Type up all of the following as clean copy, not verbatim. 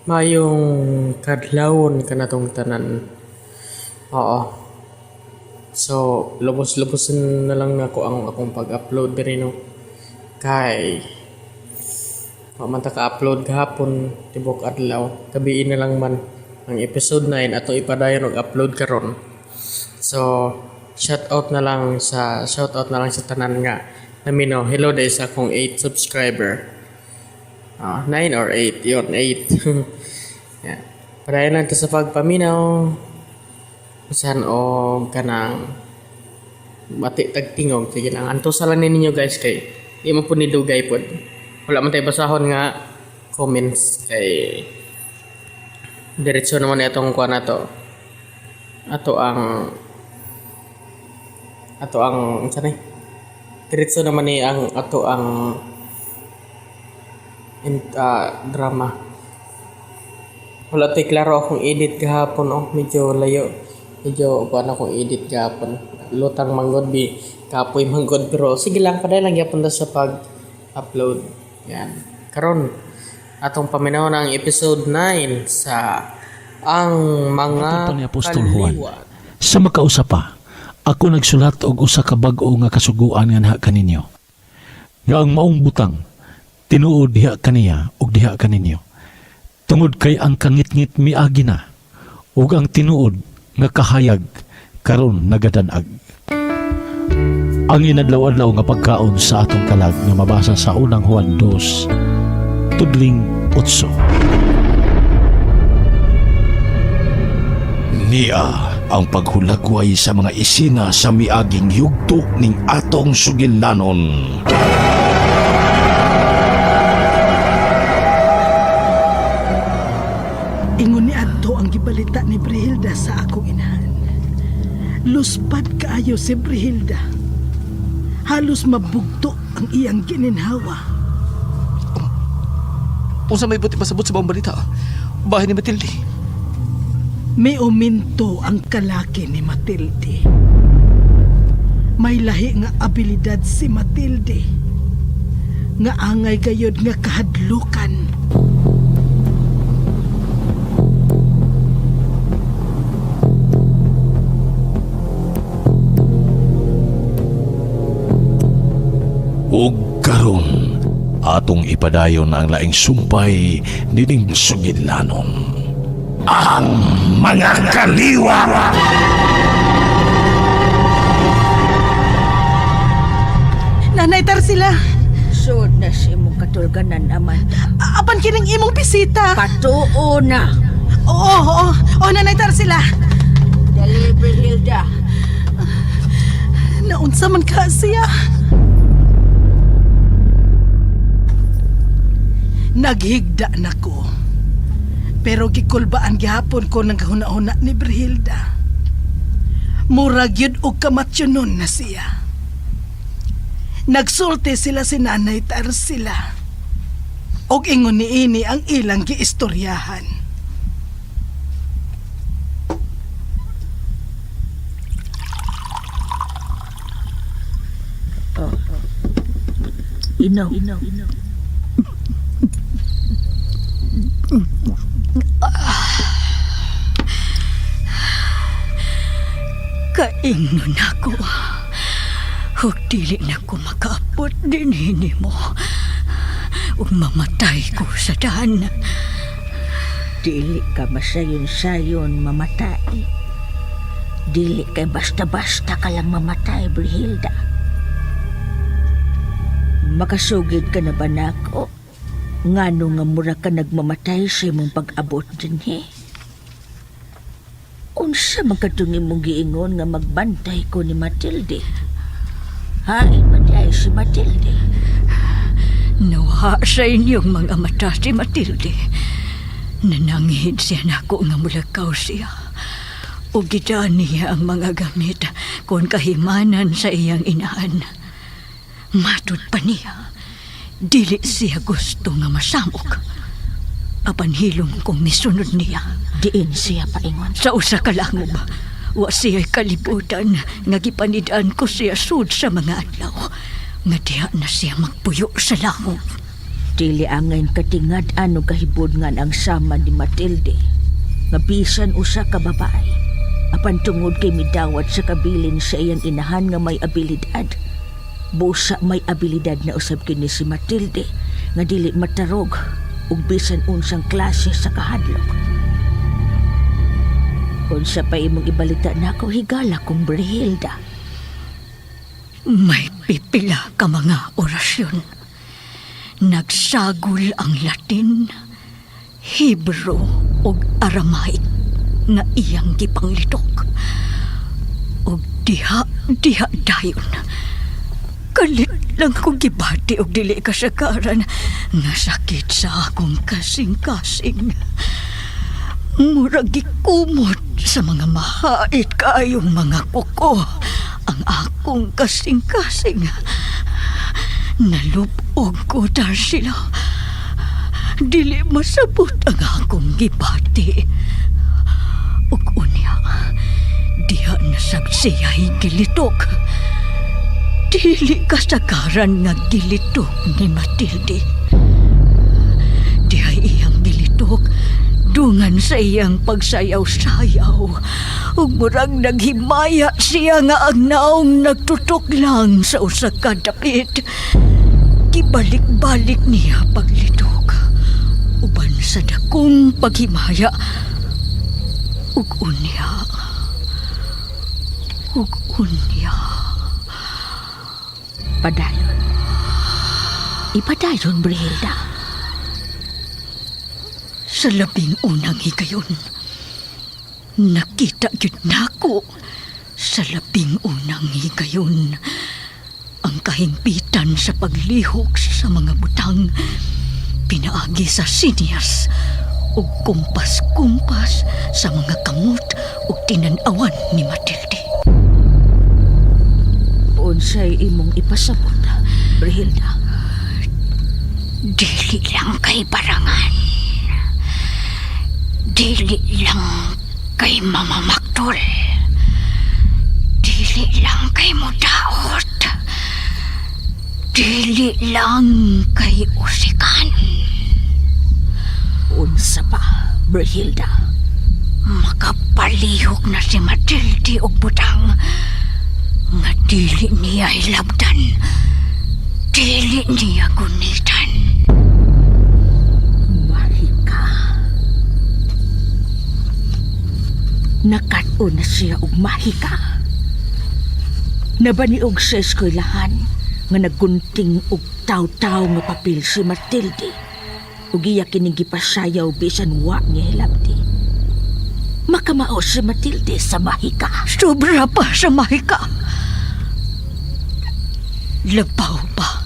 Mayong kadlawon ka na tong tanan. Oo. So, lubos-lubosin na lang nako ang akong pag-upload diri no. Kay mamanta ka-upload gahapon tibok adlaw. Gabi na lang man ang episode 9 ato ipadayon og upload karon. So, shout out na lang sa tanan nga. Namino, hello dahil sa akong 8 subscriber. 9 or 8, yun, 8. Yeah. Padayon lang to sa pagpaminaw. Saan o kanang mati tagtingog. Sige lang, antusa lang ninyo guys kay di mo po nidugay po. Wala man tayo basahon nga comments kay diretso naman itong kuha na to. Ato ang sanay. Diretso naman ni ang ato ang drama. Wala tayo klaro akong edit gahapon medyo layo. Medyo kuha akong edit gahapon. Lutang manggod bi kapoy manggod pero sige lang paday lang gyapon sa pag-upload. Yan. Karon atong paminawon ang episode 9 sa ang mga ni Apostol Juan. Sa makausapa, ako nagsulat og usa ka bag-o nga kasuguan nga naha kaninyo. Nga ang maong butang tinuod diha kaniya ug diha kaninyo. Tungod kay ang kangit-ngit miagi na ug ang tinuod nga kahayag karon nagadanag. Ang inadlaw-adlaw nga pagkaon sa atong kalag nga mabasa sa unang Juan 2 tudling 8. Niya ang paghulagway sa mga isina sa miaging yugto ning atong sugilanon. Ingon ni Adto ang gibalita ni Brihilda sa akong inahan. Luspad kaayo si Brihilda. Halos mabugto ang iyang gininhawa. Unsa may buti pasabot sa bang balita? Bahay ni Matilde. May uminto ang kalaki ni Matilde. May lahi nga abilidad si Matilde. Nga angay gayod nga kahadlukan. Ug karon atong ipadayon ang laing sumpay nining sugilanon. Ang mga kaliwa. Nanay Tarsila, Sud na si imong katulganan, Amanda. apan kining imong bisita. Patuo na. Oo, Nanay Tarsila. Dali, Brihilda. Naunsa man ka siya? Naghigda na ko. Pero gikulbaan gihapon ko ng kahuna-huna ni Brihilda. Murag yun og kamatsyonon na siya. Nagsulti sila si Nanay Tarsila. Og ingon niini ang ilang giistoryahan. Inaw. Kaingnon ako. Huwag dili na ko makaapot din mo. Huwag mamatay ko sa daan. Dili ka masayon-sayon mamatay. Dili kay basta-basta ka lang mamatay, Brihilda. Makasugid ka na ba nako? Ngano nga mura ka nagmamatay sa imong pag-abot din Unsa magkatungi mong giingon nga magbantay ko ni Matilde? Hain matay si Matilde. Nawa sa inyong mga mata si Matilde. Nananghin siya nako nga mulakaw siya. O gidaan niya ang mga gamit kung kahimanan sa iyang inaan. Matod pa niya. Dili siya gusto nga masamok. Apan hilom kong misunod niya. Diin siya paingon. Sa usa ka langob, wa siya'y kalibutan nga gipanidaan ko siya sud sa mga adlaw. Nga diha na siya magpuyo sa langob. Dili angay katingad-an o kahibudngan ang sama ni Matilde. Nga bisan usa ka babae. Apan tungod kay midawat sa kabilin sa iyang inahan nga may abilidad. Busa may abilidad na usab kini si Matilde nga dili matarog ug bisan unsang klase sa kahadlok. Unsa pa imong ibalita nako higala kong Brihilda. May pipila ka mga orasyon. Nagsagol ang Latin, Hebro ug Aramaic nga iyang gipanglitok. Ug diha dayon. Kalit lang kong gibati og dili kasagaran nga sakit sa akong kasing-kasing. Murag gikumot sa mga mahait kaayong mga kuko ang akong kasing-kasing. Nalupog ko dar sila. Dili masabot ang akong gibati. Ug unya, diha nasagsiyay gilitok. Dili kasagaran nga gilitok ni Matilde. Diha iyang gilitok dungan sa iyang pagsayaw-sayaw. Ug murag naghimaya siya nga ang naong nagtutok lang sa usa ka dapit. Gibalik-balik niya paglitok. Uban sa dakong paghimaya. Ug unya. Padayon. Ipadayon, Brihilda. Sa labing unang higayon, nakita yun nako sa labing unang higayon ang kahimpitan sa paglihok sa mga butang pinaagi sa sinyas ug kumpas-kumpas sa mga kamot ug tinan-awan ni Matilde. Unsay imong ipasabot, Brihilda? Dili lang kay barangan. Dili lang kay mamamaktol. Dili lang kay mudaot. Dili lang kay usikan. Unsa pa, Brihilda? Makapalihok na si Matilde og butang nga dili niya hilabdan. Dili niya gunitan. Mahika. Nakat-o na siya og mahika. Nabaniog sa eskwelahan nga naggunting og taw-taw nga papel si Matilde. Ug iya kining gipasayaw bisan wa niya hilabdi. Makamao si Matilde sa mahika. Sobra pa sa mahika. Labaw pa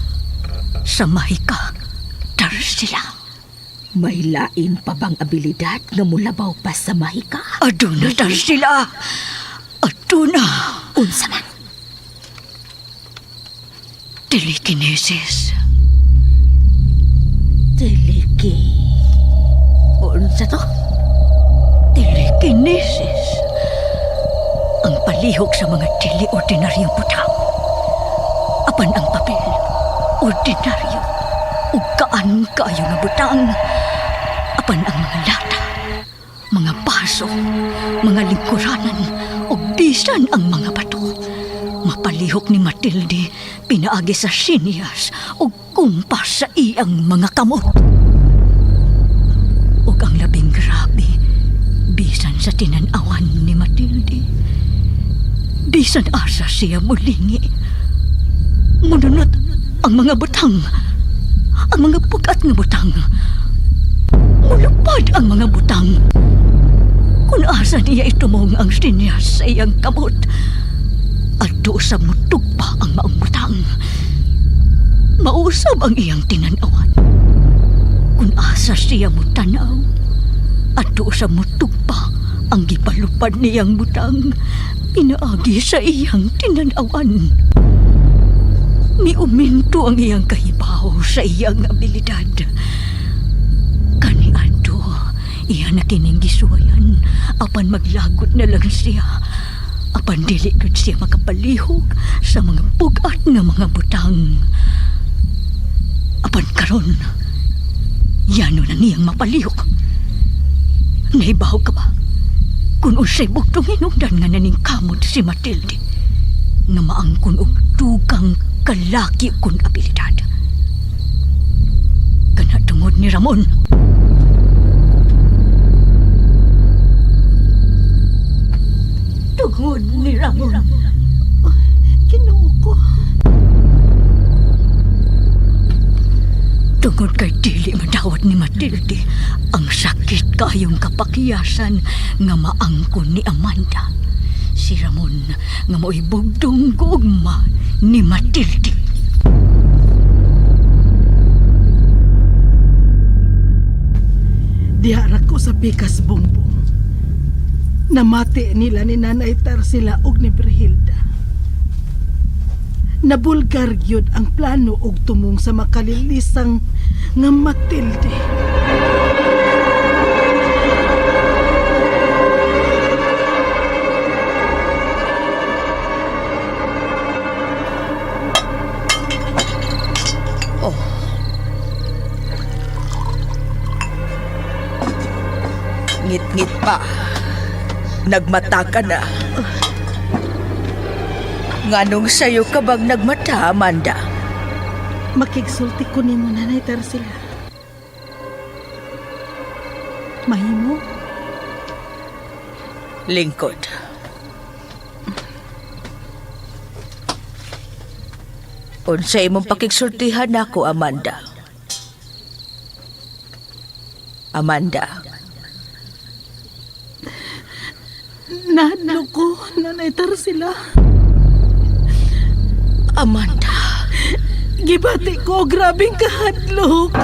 sa mahika. Dar sila. May lain pa bang abilidad nga mulabaw pa sa mahika? Aduna dar sila. Aduna. Unsa man? Telekinesis. Unsa to? Telekinesis. Ang palihok sa mga dili ordinaryong butang. Apan ang papel, ordinaryo. Ug kaan kaayo nga butang. Apan ang mga lata, mga baso, mga lingkuranan, ug bisan ang mga bato. Mapalihok ni Matilde pinaagi sa sinyas ug kumpas sa iyang mga kamot. Ug ang labing grabe, bisan sa tinan-awan ni Matilde. Bisan asa siya mulingi. Mununot ang mga butang, ang mga pugat nga butang. Mulupad ang mga butang. Kung asa niya itumong ang sinyas sa iyang kamot, adto sa mutugpa ang maong butang. Mausab ang iyang tinan-awan. Kung asa siya mutanaw, adto sa mutugpa ang gipalupad niyang butang, pinaagi sa iyang tinan-awan. Miuminto ang iyang kahibaw sa iyang abilidad. Kani adto, iya na kining gisuwayan, apan maglagot na lang siya. Apan dili gud siya makapalihok sa mga pugat nga mga butang. Apan karon, Yano na niyang mapalihok. Naibaw ka ba? Kung unsay bugtong hinungdan nga naning kamot si Matilde, nga maangkon og dugang kalaki kun abilidad. Kana tungod ni Ramon. Tungod ni Ramon. Ginoo ko. Tungod kay dili madawat ni Matilde ang sakit kayong kapakiyasan nga maangkon ni Amanda. Si Ramon nga mo'y bugdong gugma ni Matilde. Dihara ko sa pikas bumbong. Namati nila ni Nanay Tarsila ug ni Brihilda. Nabulgar gyud ang plano og tumong sa makalilisang nga Matilde. Ngit-ngit pa. Nagmata ka na. Nganong sayo ka bang nagmata, Amanda? Makigsulti ko nimo, Nanay Tarsila. Mahimo? Lingkod. Unsay imong pakigsultihan nako, Amanda? Amanda. Nahadlo ko, Nanay Tarsila. Amanda. Gibati ko, grabing kahadlok.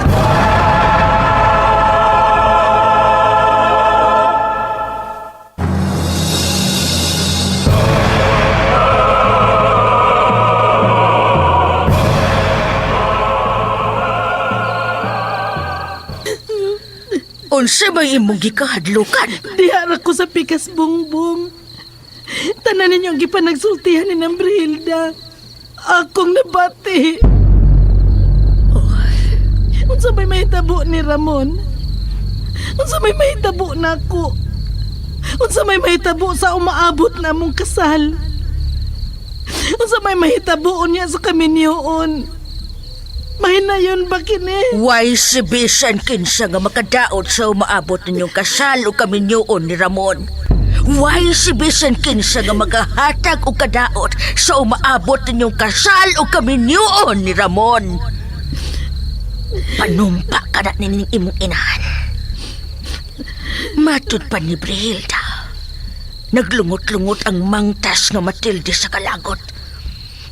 Unsa may imong gikahadlukan? Dihara ko sa pikas bumbong. Tanan ninyong gipanagsultihan ni Nang Brihilda. Akong nabati. Unsa may mahitabo ni Ramon? Unsa may mahitabo nako? Unsa may mahitabo sa umaabot na mong kasal? Unsa may mahitabo niya sa kaminyoon? Mahinayon ba kini? Why si Bisan kinsa nga makadaot sa umaabot ninyong kasal o kaminyoon ni Ramon? Why si Bisan kinsa nga magahatag o kadaot sa umaabot ninyong kasal o kaminyoon ni Ramon? Panumpa ka na nining imong inahan. Matud pa ni Brihilda. Naglungot-lungot ang mangtas nga Matilde sa kalagot.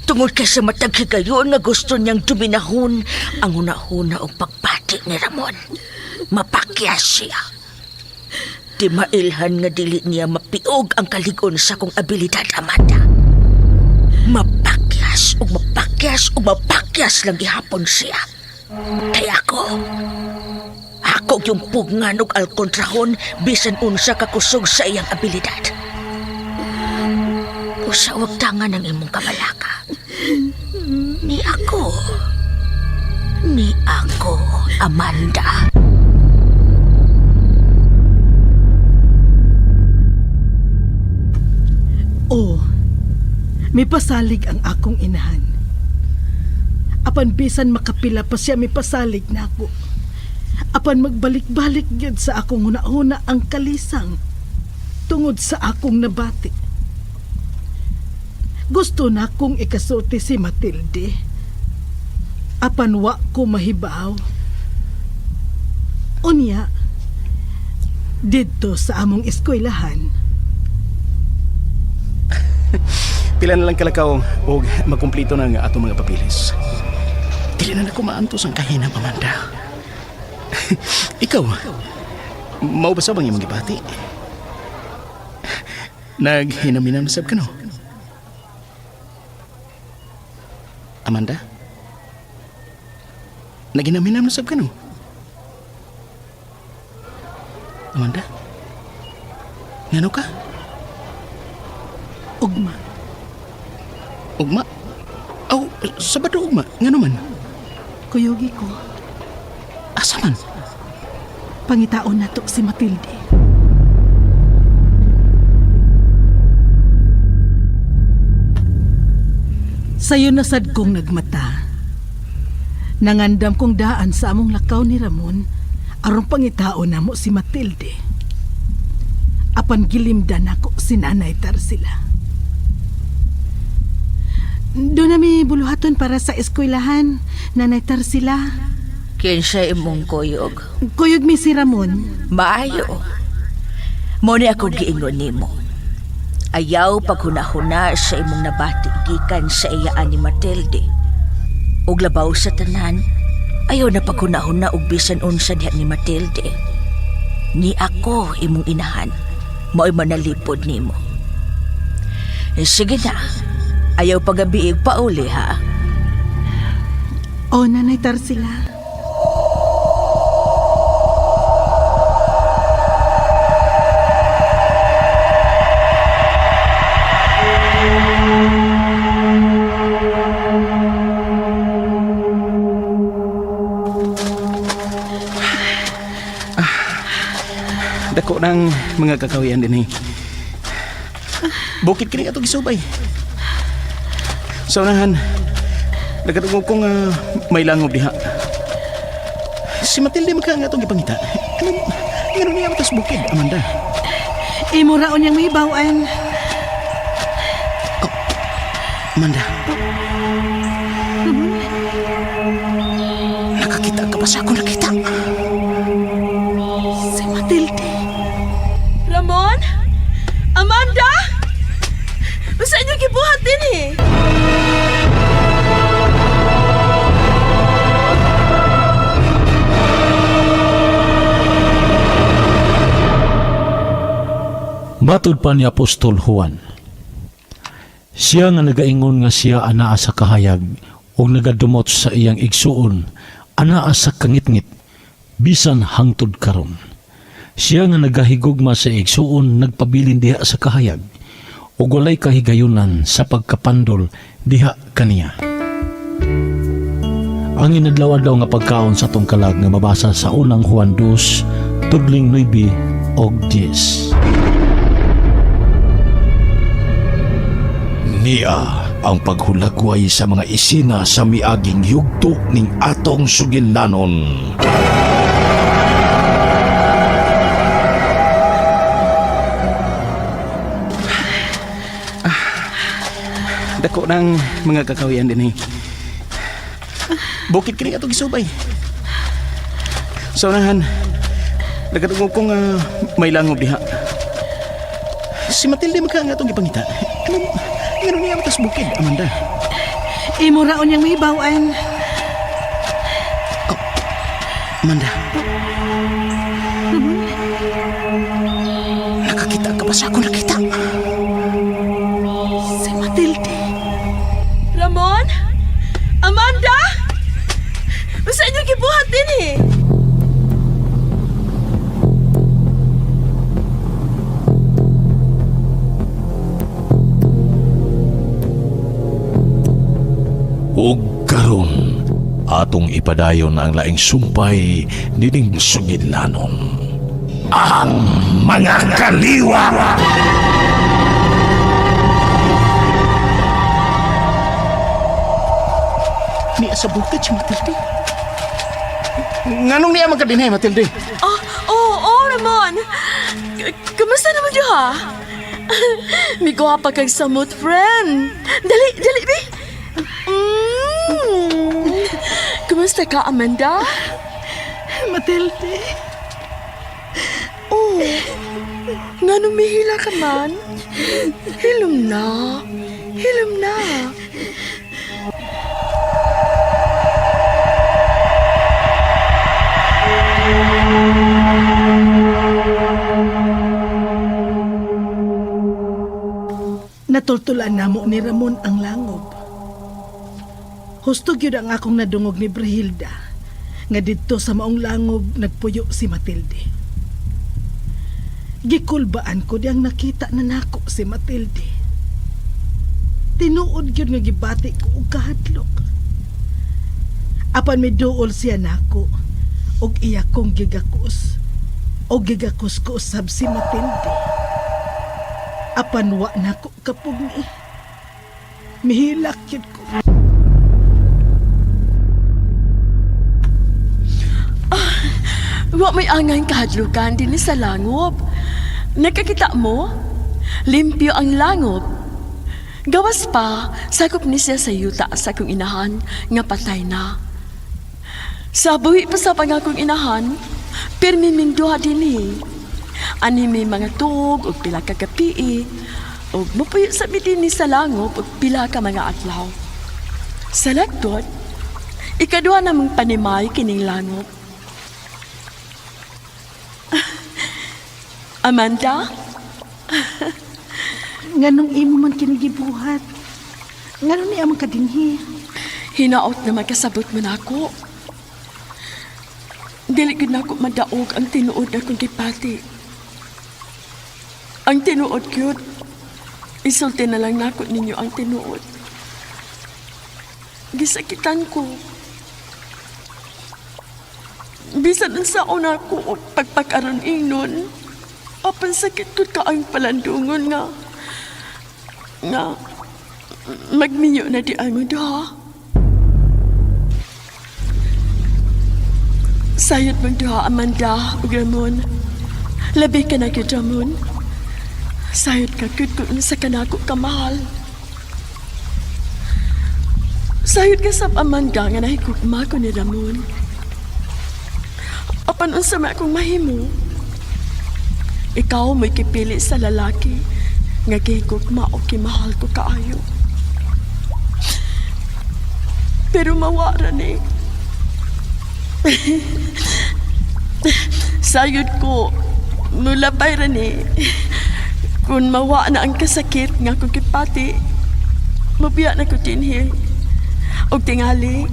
Tungod kay sa matag higayon nga gusto niyang duminahon ang una-una o pagpati ni Ramon. Mapakyas siya. Di mailhan nga dili niya mapiog ang kaligon sa kong abilidad, Amanda. Mapakyas o mapakyas o mapakyas lang gihapon siya. Kaya ako yung pugngan og alkontrahon bisan unsa kakusog sa iyang abilidad. Usa wag tangan ang imong kamalaka. Ni ako, Amanda. Oh, may pasalig ang akong inahan. Apan bisan makapila pa siya, may pasalig na ako. Apan magbalik-balik gyud sa akong huna-huna ang kalisang tungod sa akong nabati. Gusto na kong ikasulti si Matilde. Apan wa ko mahibaw. Unya, didto sa among eskwelahan. Pila na lang kalakaw o magkumplito na nga atong mga papilis. Dili na ako maantos ang kahinam, Amanda. Ikaw, mao ba sa bang imong gibati? Naghinam-hinam na sab ka, no? Amanda? Naghinam-hinam na sab ka, no? Amanda? Ngano ka? Ugma. Ugma? Aw, sabado ugma. Ngano man? Kuyogi ko. Asa man? pangitaon nato si Matilde. Sayo na sad kong nagmata. Nangandam kong daan sa among lakaw ni Ramon aron pangitaon namo si Matilde. Apan gilimdan ako si Nanay Tarsila. Doon nami buluhaton para sa eskwelahan, Nanay Tarsila. Kinsa imong kuyog? Kuyog mi si Ramon. Maayo. Mo ni ako giingon nimo. Ayaw paghunahuna sa imong nabati gikan sa iyaan ni Matilde. Og labaw sa tanan, ayaw na paghunahuna og bisan unsa diha ni Matilde. Ni ako imong inahan, mao'y manalipod nimo. Sige na, ayaw pagabiig pauli ha. O, Nanay Tarsila. Dako ng mga kakawian din eh. Bukid kini atong gisubay. Sa unahan, nagatungog kong may langob diha. Si Matilde magka nga itong ipangita. Ano niya matas bukid, Amanda? Imo raon yang mahibawan. Amanda. Nakakita ka ba sa ako nakita? Si Matilde. Ramon? Amanda? Basta inyo gibuhat din eh. Matud pa ni Apostol Juan. Siya nga nagaingon nga siya anaa sa kahayag o nagadumot sa iyang igsuon, anaa sa kangitngit, bisan hangtod karon. Siya nga nagahigugma sa igsuon nagpabilin diha sa kahayag o walay kahigayunan sa pagkapandol diha kaniya. Ang inadlaw-adlaw nga pagkaon sa tong kalag nga mabasa sa unang Juan 2, tudling 9 og 10. Niya ang paghulagway sa mga isina sa miaging yugto ning atong sugilanon. Dako ng mga kakawian din eh. Bukid kini atong gisubay. Sa unahan, nagatungog kong may langob diha. Si Matilde magka nga itong ipangita. Ano niya matas bukid, Amanda? Imo raon yang mahibawan. Amanda. Nakakita ka ba sa ako nakita? Si Matilde. Ramon? Amanda? Basta inyo gibuhat din eh. Ug karon atong ipadayon ang laing sumpay nining sugilanon. Ang mga kaliwa! Niya sa bukid si Matilde. Nganong niya magkadinay, Matilde? Oo, Ramon. Kamusta naman diyo ha? Migo pa kag samot, friend. Dali, bi. Kumusta ka, Amanda? Matilde. Oh, nga numihila ka man. Hilom na. Natultulan namo ni Ramon ang langob. Husto gyud ang akong nadungog ni Brihilda nga didto sa maong langob nagpuyo si Matilde. Gikulbaan ko diyang nakita na nako si Matilde. Tinuod gyud nga gibati ko og kahadlok. Apan may duol siya nako og iya kong gigakos o gigakos ko usab si Matilde. Apan wa na ko kapugni. Mihilak yun ko. Wa may angay kahadlukan din sa langob. Nakakita mo? Limpyo ang langob. Gawas pa, sakop ni siya sa yuta sa akong inahan nga patay na. Sa buhi pa sa pangakong inahan, pirmiming duha din Ani may mga tug o pila ka kapii o mapuyo sa midini sa langob o pila ka mga adlaw. Sa lagdot, ikaduha namang panimay kining langob. Amanda? Nganong imo man kinigibuhat. Nganon ni amang kadinhi. Hinaot na magkasabot mo na ako. Dili gud na ako madaog ang tinuod akong gipati. Ang tinuod gyud. Isulti na lang nako ninyo ang tinuod. Gisakitan ko. Bisan sa una ko pagpakaroon ingnon. Apan sakit ko ka ang palandungon nga magminyo na di ang da. Sayot mong duha, Amanda, ug Ramon. Labi ka na gyud, Ramon. Sayot ka gyud kung sa kanako kamahal. Sayot ka sa Amanda nga nahigugma ko ni Ramon. Apan unsa may akong mahimo? Ikaw mo'y kipili sa lalaki nga gihigugma o kimahal ko kaayo. Pero mawara ni. Sayod ko, mulabay ra ni. Kung mawa na ang kasakit nga kung kipati, mabiya na ko tinhi. O tingali,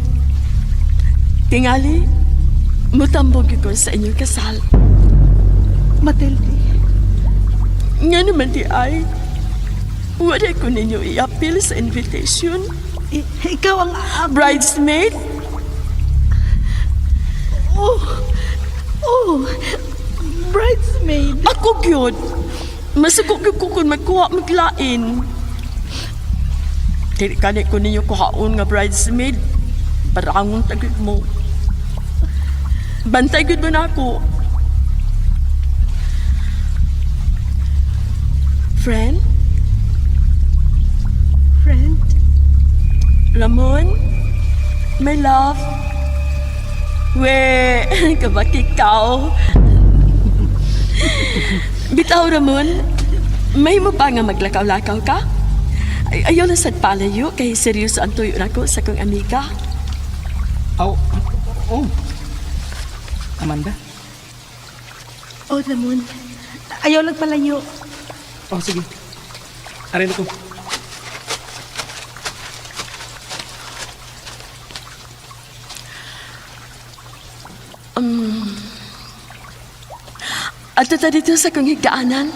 mutambog ko sa inyong kasal. Matilde, Nga naman di ay, wala ko ninyo i-appeal sa invitation. ikaw ang Bridesmaid? Oh, bridesmaid. Ako gyud. Masugok gyud ko kung magkuha maglain. Dili kani ko ninyo kuhaon nga bridesmaid. Barangon tagid mo. Bantay gyud mo na ako. Friend? Ramon? My love? Kabak ikaw. Bitaw, Ramon. May mo pa nga maglakaw-lakaw ka? Ayaw na sad palayo kay seryoso ang tuyo na ko sa kong amiga. Oh. Amanda? Oh, Ramon. Ayaw lang palayo. Oh, sige. Arin ako. At ito dito sa kong higdaanan.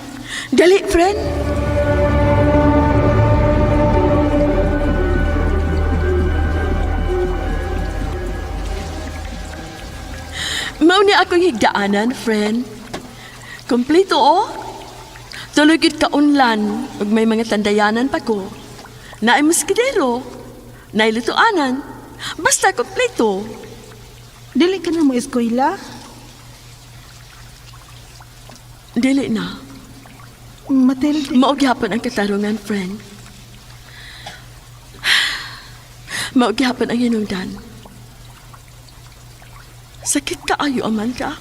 Dali, friend. Mauni akong higdaanan, friend. Kompleto, oh. Tulugid ka unlan, ug may mga tandayanan pa ko. Naay muskidero, naay lutuanan. Basta kompleto. Dili ka na mo eskwela? Dili na. Matilde. Maugyapon ang katarungan, friend. Maugyapon ang hinungdan. Sakit ka ayo, Amanda.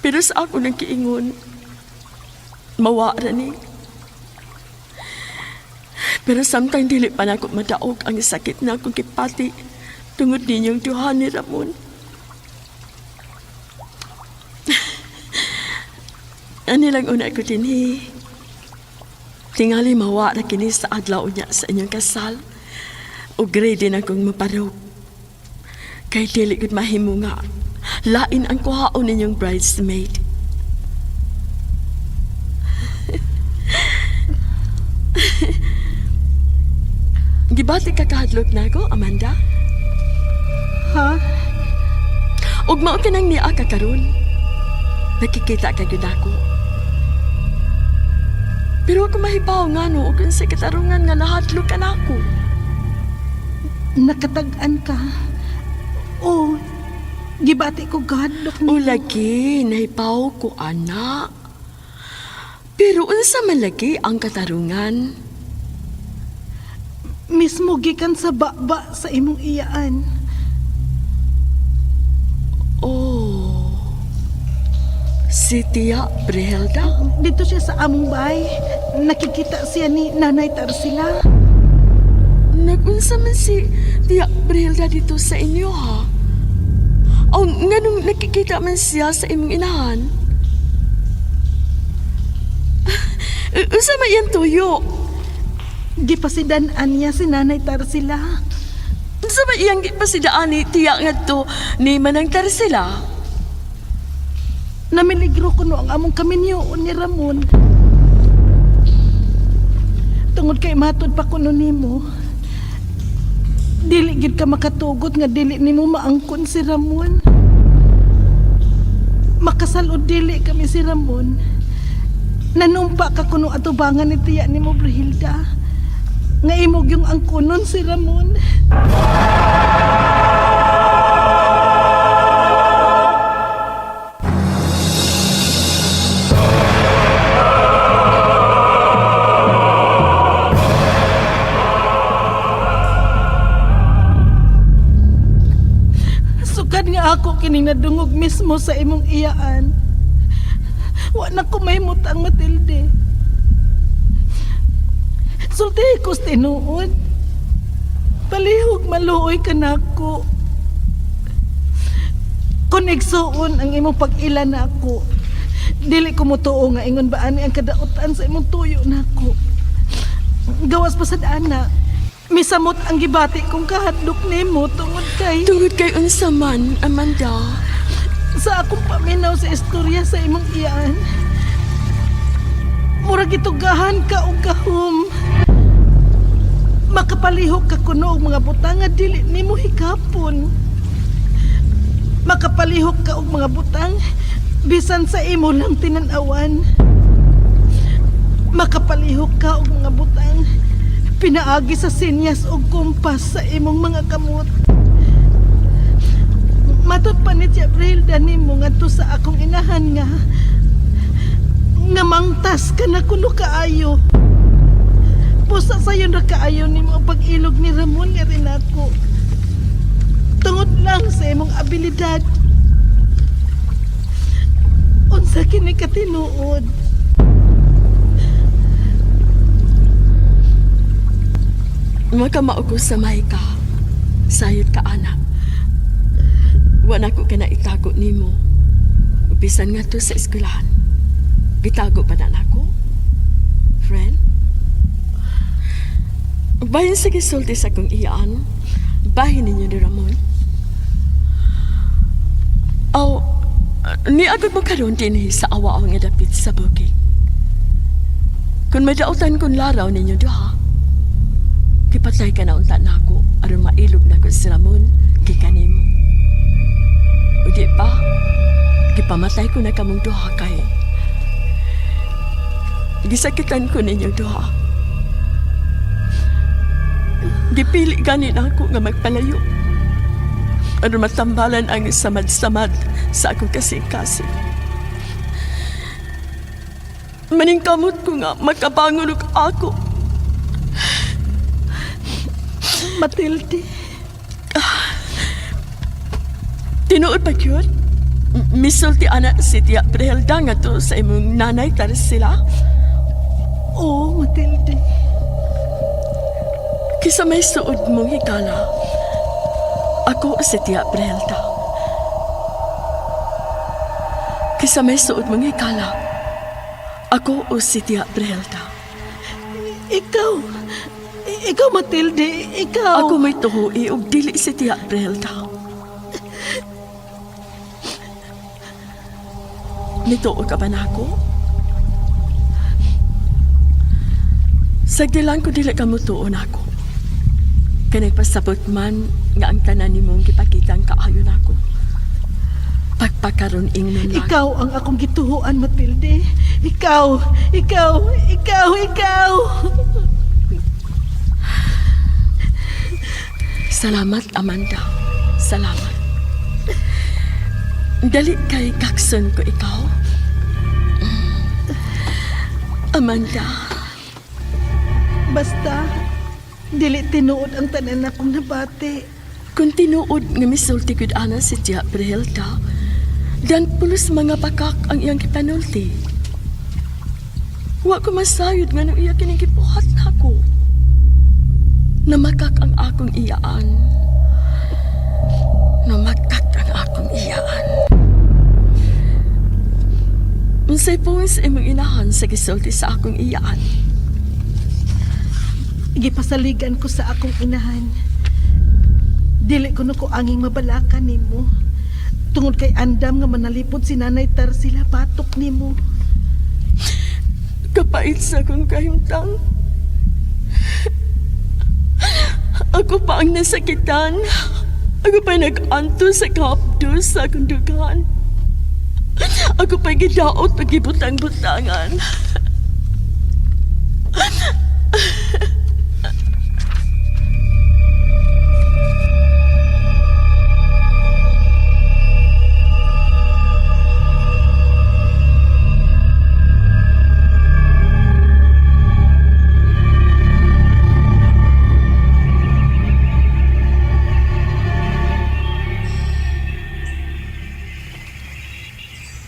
Pero sa ako nang kiingon, mawara ni. Pero samtang dili pa na ako madaog ang sakit na akong kipati tungod ninyong duha ni Ramon. Ani lang una ko dinhi. Tingali mawa na kini sa adlaw niya sa inyong kasal. O ready na kong maparog. Kay dili gud mahimo nga. Lain ang kuhaon ninyong bridesmaid. Gibati ka kahadlok na ko, Amanda? Ha? Ug mao ka nang niya ka karon. nakikita ka gyud ako. Pero ako mahibaw nga no, kung sa katarungan nga nahadlok ka na ako. Nakatag-an ka. O, gibati ko gadlok O ni. lagi, nahibaw ko, anak. Pero unsa man lagi ang katarungan? Mismo gikan sa baba sa imong iyaan. Oh, si Tia Brihelda? Dito siya sa among bahay. Nakikita siya ni Nanay Tarsila. Nagunsa man si Tia Brihelda dito sa inyo, ha? O nga nung nakikita man siya sa imong inahan? Unsa man yan tuyo? Gipasidan-an niya si Nanay Tarsila. Unsa man iyang gipasidaan ni Tia nga to ni Manang Tarsila? Namiligro ko no ang among kaminyoon ni Ramon. Tungod kay matod pa kuno nimo. Dili gid ka makatugot nga dili nimo maangkon si Ramon. Makasalod dili kami si Ramon. Nanumpa ka kuno atubangan ni tiya nimo Brihilda. Nga imog yung angkunon si Ramon. Sukad nga ako kining nadungog mismo sa imong iyaan. Wa na ko mahimutang, Matilde. Sulti ko tinuod. Palihog maluoy ka nako. Kung igsuon ang imong pag-ila nako, dili ko mutuo nga ingon ba ani ang kadautan sa imong tuyo nako. Gawas pa sad ana. Misamot ang gibati kong kahadlok nimo tungod kay unsa man, Amanda? sa akong paminaw sa istorya sa imong iyaan. Murag itugahan ka og gahom. Makapalihok ka kuno og mga butang nga dili nimo hikapon. Makapalihok ka og mga butang bisan sa imo lang tinan-awan. Makapalihok ka og mga butang pinaagi sa sinyas og kumpas sa imong mga kamot. Matod pa ni Tia Brilda nimo ngadto sa akong inahan nga mangtas ka na kuno kaayo. Pusa sayon ra kaayo nimo ang pag-ilog ni Ramon nga rin ako. Tungod lang sa imong abilidad. Unsa kini katinuod? Makamao ko sa may ka. Sayod ka, anak. Wala ko ka na itago nimo. Upisan nga to sa eskwelahan. Gitago pa na ako? Friend? Bahin sa gisulti sa kong iyaan, bahin ninyo ni Ramon. Aw, ni agad mo karon din sa awa nga dapit sa bukid. Kung madautan kong laraw ninyo duha, kipatay ka na unta na ako aron mailog na ko si Ramon kay kanimo. O di pa, kipamatay ko na kamong duha kay gisakitan ko ninyo duha. Gipili ganin ako nga magpalayo aron matambalan ang samad-samad sa akong kasing-kasing. Maningkamot ko nga makabangon og ako. Matilde. Tinuod pa yun? Misulti anak si Tia Brihelda nga to sa imong nanay Tarsila? Oo, Matilde. Kisa may suod mong hikala, ako si Tia Brihelda. Kisa may suod mong hikala, ako o si Tia Brihelda. Ikaw, Matilde, ikaw. Ako may tuhui og dili si Tia Brihelda. Nituo ka ba na ako? Sagdilan ko dili ka mutuon ako. Kaya nagpasabot man nga ang tanan ni mong gipakitang kaayon ako. pagpakaroon ingnon lang. Ikaw ang akong gituhuan, Matilde. Ikaw. Salamat, Amanda. Salamat. Dali kay kakson ko ikaw. Amanda, Basta, dili tinuod ang tanan akong nabati. kung tinuod nga misulti kud ana si Tia Brilda, dan pulos mga pakak ang iyang kipanulti. Wa ko masayod nga nung iya kining gibuhat nako. Namakak ang akong iyaan. Namakak ang akong iyaan. Unsay puwing sa imong inahan sa gisulti sa akong iyaan. Gipasaligan ko sa akong inahan. Dili ko na ko anging mabalakan nimo. Tungod kay andam nga manalipod si Nanay Tarsila batok nimo. Kapait sa akong kahimtang. Ako pa ang nasakitan. Ako pa nag-anto sa kapdos sa akong dugan. Ako pa gidaot at gibutang-butangan.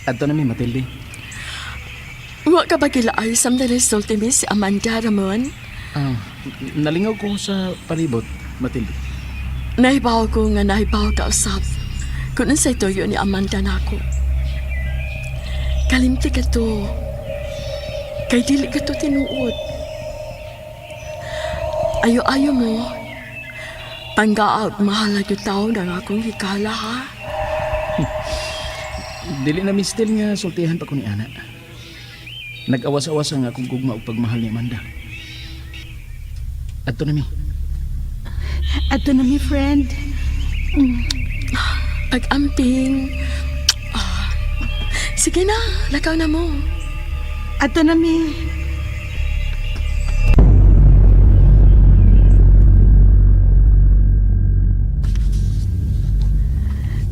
Adto na mi, Matilde. Wa ka ba kilaay sa resulta mi si Amanda Ramon? Nalingaw ko sa palibot, Matilde. Nahibaw ko nga nahibaw ka usap. Kung unsay tuyo ni Amanda nako. Kalimti ka to. Kay dili ka to tinuod. Ayo-ayo mo. Panggaag mahal yung tao na akong hikala ha. Dili na mistil nga sultihan pa ko ni Ana. Nag-awas-awas ang akong gugma og pagmahal ni Amanda. Adto na mi. Ato na mi, friend. Pag-amping. Sige na, lakaw na mo. Ato na mi.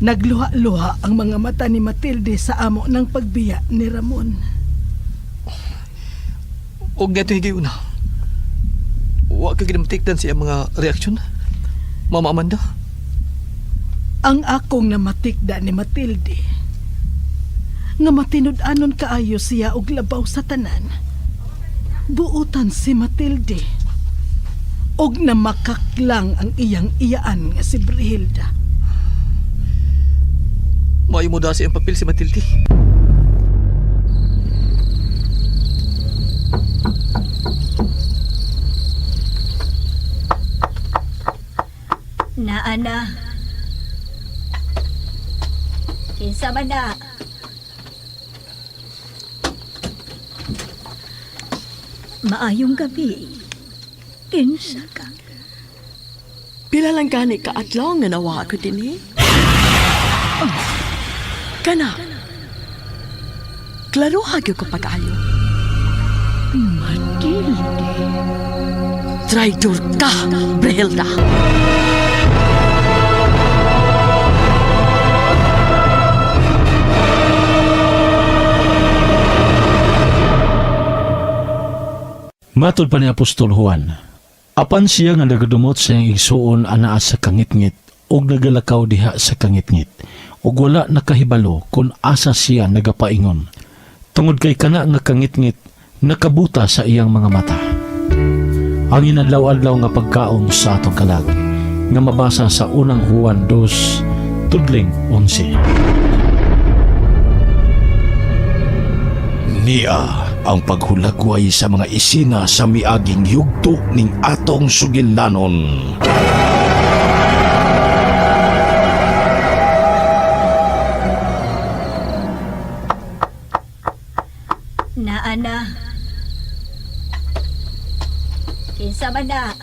Nagluha-luha ang mga mata ni Matilde sa amo ng pagbiya ni Ramon. O nga ito higayon na. Wa ka ginamatikdan siya mga reaksyon. Mama Amanda. Ang akong namatikda ni Matilde nga matinud-anon kaayo siya og labaw sa tanan. Buutan si Matilde og namakaklang ang iyang iyaan nga si Brilda. Maayo mo dasi ang papel si Matilde. Naana. Kinsa man na? Maayong gabi. Kinsa ka? Pila lang gani ka adlaw nga nawa ko din eh. Kana. Klaro hagyo ko pag-ayo. Matilde. Traitor ka, Brilda. Matod pa ni Apostol Juan, apan siya nga nagadumot sa iyang igsuon anaa sa kangitngit ug nagalakaw diha sa kangitngit ug wala nakahibalo kung asa siya nagapaingon. Tungod kay kana nga kangitngit nakabuta sa iyang mga mata. Ang inadlaw-adlaw nga pagkaon sa atong kalag nga mabasa sa unang Juan 2, tudling 11. Niya ang paghulagway sa mga isina sa miaging yugto ning atong sugilanon. Naana. Kinsa man na?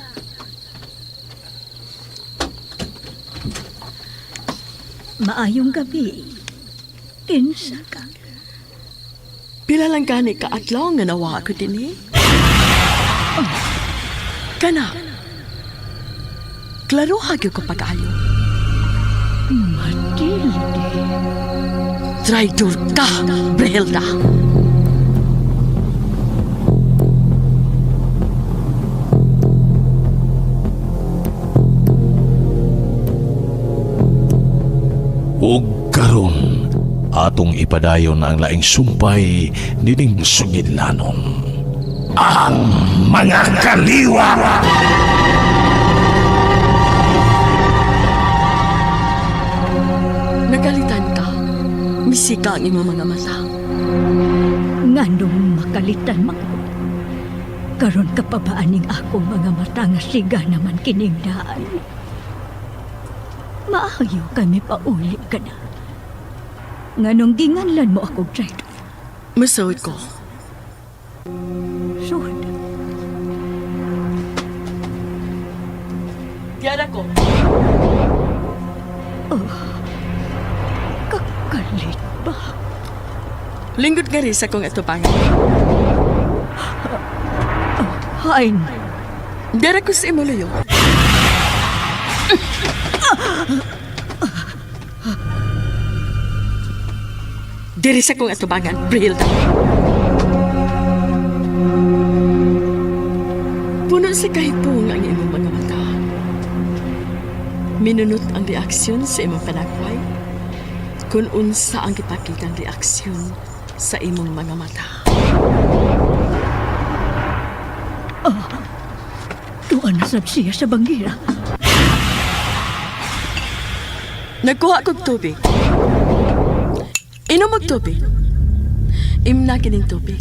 Maayong gabi. Kinsa ka? Pila lang gani ka adlaw nga nawa ko dinhi. Kana. Klaro hagyo ko pag-ayo. Matilde. Traitor ka, Brelda. Ug karon atong ipadayon ang laing sumpay nining sugidlanon. Ang mga kaliwa! Nagalitan ka. Misika ang imong mga mata. Nganong makalitan mako. Karon ka pa ba aning akong mga mata nga siga naman kining daan? Maayo kami pauli ka na. Nganong ginganlan mo akong traitor? Masuod ko. Sud. Tiyara ko. Kakalit ba? Lingkod nga rin sa kong atubangan. Hain. Dara ko sa imuluyo. Diri sa kong atubangan, Brilda. Puno sa kahipong ang imong mga mata. Minunot ang reaksyon sa imong panakway kung unsa ang gipakitang reaksyon sa imong mga mata. Tuan na sab siya sa bangira. Nagkuha kog tubig. Inom og tubig. Imna kining tubig.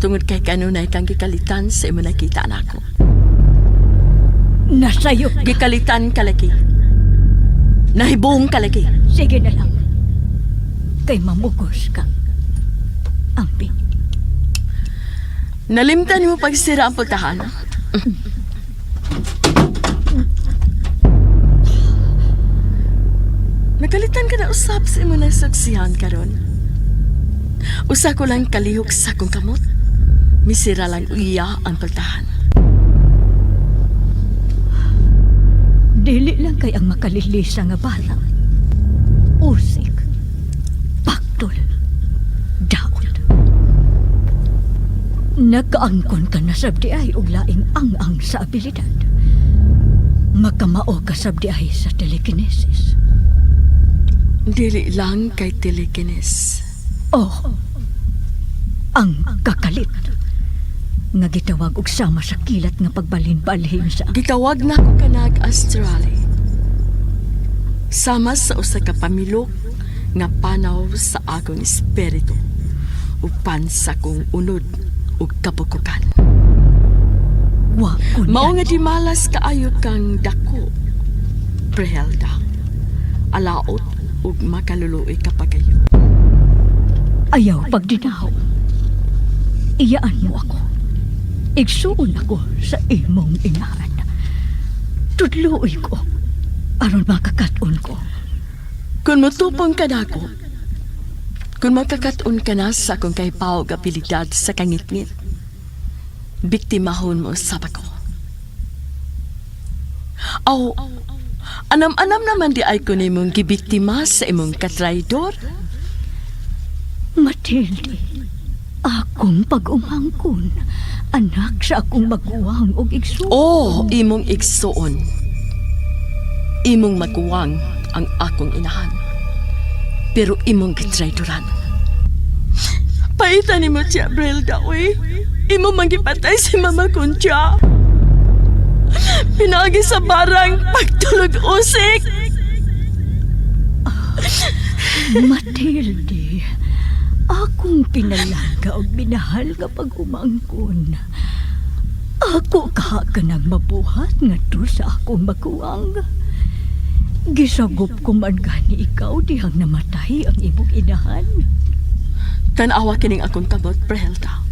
Tungod kay kanunay kang gikalitan sa imo nakita nako. Nasayop ka. Gikalitan kalaki. Nahibong kalaki. Sige na lang. Kay mamugos ka. Amping. Nalimtan mo pagsira ang pultahan. Nagalitan ka na usap sa imo na saksihan karon. Usa ko lang kalihok sa kong kamot. Misira lang iya ang pultahan. Dili lang kay ang makalilisa nga bala. Usik. Paktol. Daot. Nagkaangkon ka na sabdi ay og laing ang sa abilidad. Magkamao ka sabdi ay sa telekinesis. Dili lang kay telekinis. Oh, ang kakalit nga gitawag og sama sa kilat nga pagbalhin-balhin sa Gitawag na ko kanag astrali. Sama sa usa ka pamilok nga panaw sa akong espiritu upan sa kong unod ug kabukukan. wa kun Mao nga di malas kaayo kang dako. Prehelda. Alaot ug makaluluoy ka pagayo. ayaw pagdinaw. Iyaan mo ako. Igsuon ako sa imong inahan. Tudluoy ko aron makakaton ko. Kung mutupong ka nako, kung makakaton ka na sa akong kaypaw abilidad sa kangit-ngit, biktimahon mo sa bako. Aw, anam-anam naman di ay ko nimong gibiktima sa imong katraidor. Matilde, akong pag-umangkon, anak sa akong maguwang og igsuon. Oh, imong igsuon. Imong maguwang ang akong inahan. Pero imong gitraidoran. Paitan ni mo siya, Brilda, uy. Imo manggipatay si Mama Concha. Pinagi sa barang pagtulog usik. Matilde, akong pinalaga og minahal kapag umangkon. Ako ka nang mabuhat ngadto sa akong maguwang. Gisagop ko man gani ikaw dihang namatay ang imong inahan. Tanawa kining akong kabot, Prehelda.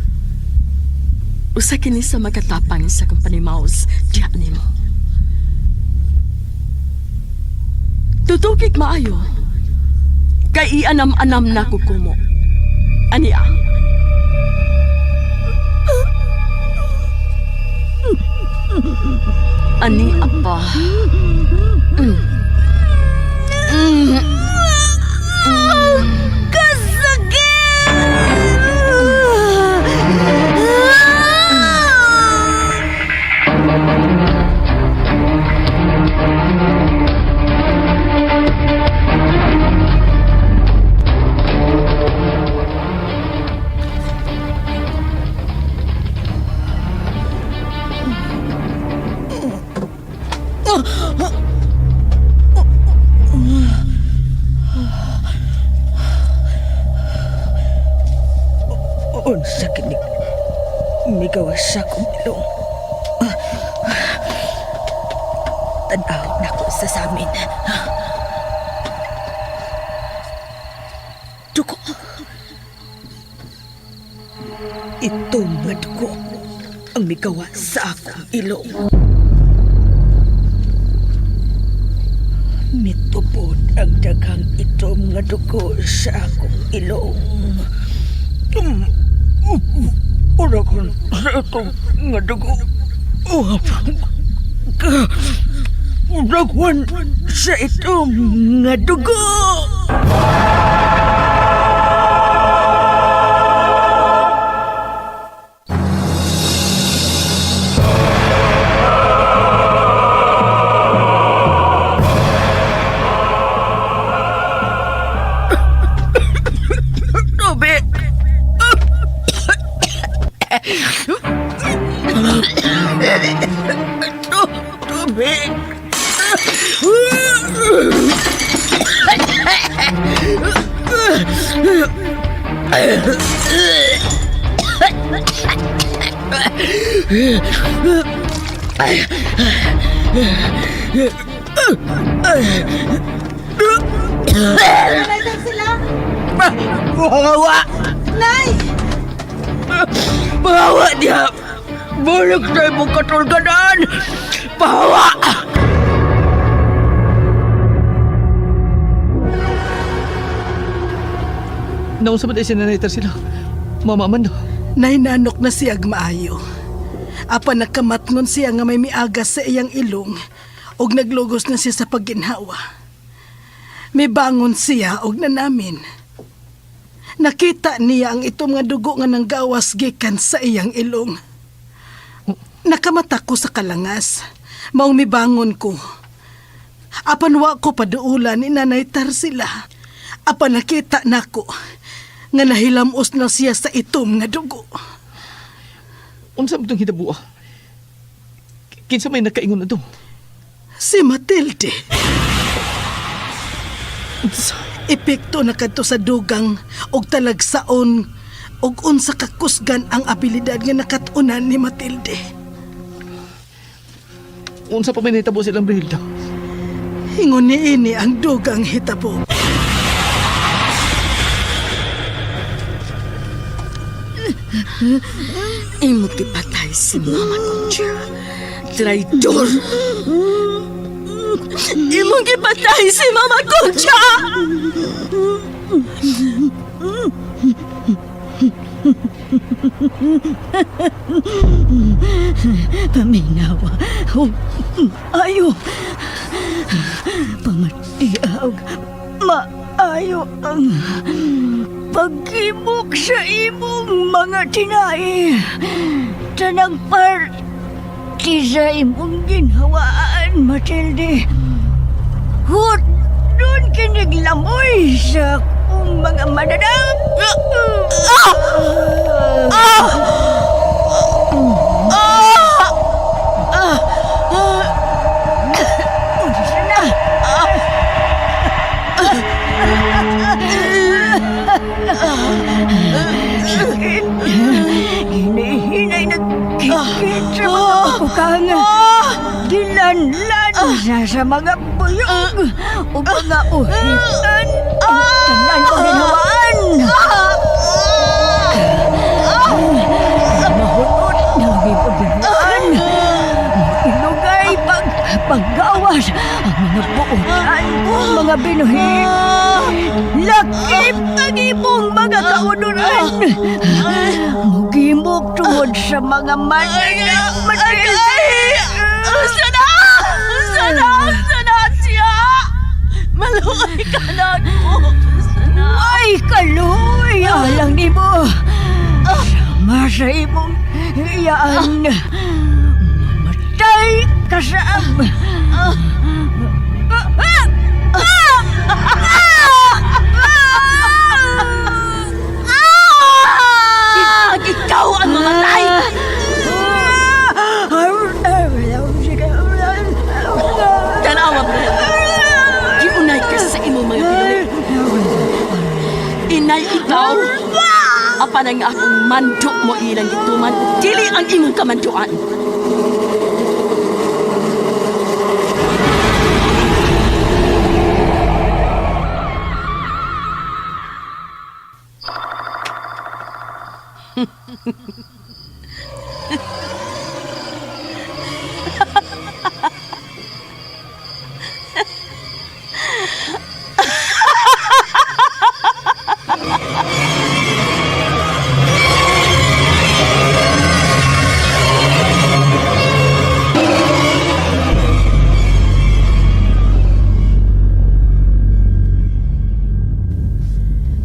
Usa kini sa magkatapang sa company mouse diya nimo. Tutugig maayo. Kay ianam-anam na ko kumo. Ania? Ani apa? Unsa kini migawas sa akong ilong. Tanaw na ko sa samin. Dugo. Itong nga dugo ang migawas sa akong ilong. Mitupod ang daghang itom nga dugo sa akong ilong. Ura kon sa itong nga dugo. Dagwan sa itong nga dugo. Bahawa! Nay! Bahawa dia! Balik tayo mong katulgadan! Bahawa! Naunsa ba tayo sinanaytar sila? Mama man daw. Nainanok na siya maayo. Apa nakamatngon siya nga may miagas sa iyang ilong og naglugos na siya sa pagginhawa. May bangon siya og nanamin. Nakita niya ang itom nga dugo nga nanggawas gikan sa iyang ilong. Nakamata ko sa kalangas. Maong mibangon ko. Apan wa ko paduulan ni Nanay Tarsila. Apan nakita nako nga nahilamos na siya sa itom nga dugo. Unsa mo itong hitabuha? Kinsa may nakaingon na ito? Si Matilde. Epekto na kadto sa dugang og talagsaon og unsa kakusgan ang abilidad nga nakatunan ni Matilde. Unsa pa may nahitabo silang Brilda? Ingon niini ang dugang hitabo. Imo tipatay si Mama Concha. Traidor! Imo gipatay si Mama Concha! Paminawa. Ayo. Pamatiaw. Maayo ang pagkibok sa imong mga tinai. Tanang parti sa imong ginhawaan, Matilde. Hud doon kiniglamoy sa akong mga mananang. Unsa na? Hinihinay nagkikit sa mga bukang. Gilanlan sa mga buyog o mga uhitan. Tanan ko ginawaan. Mahunod na gipagawaan. Ilugay paggawas ang mga buutan, mga binuhin. Lakip ang imong mga kaunuran. Mugimog tungod sa mga manananak, Matilde. Sana siya! Maluoy ka na ko! Ay, kaluoy! Alang ni mo. Sama sa imong iyaan. Mamatay ka sa Ikaw ang mamatay! Tanawa mo! Giunay ka sa imong mga pinulit. Inay ikaw! Apan ang akong mandok mo ilang ituman, dili ang imong kamanduan.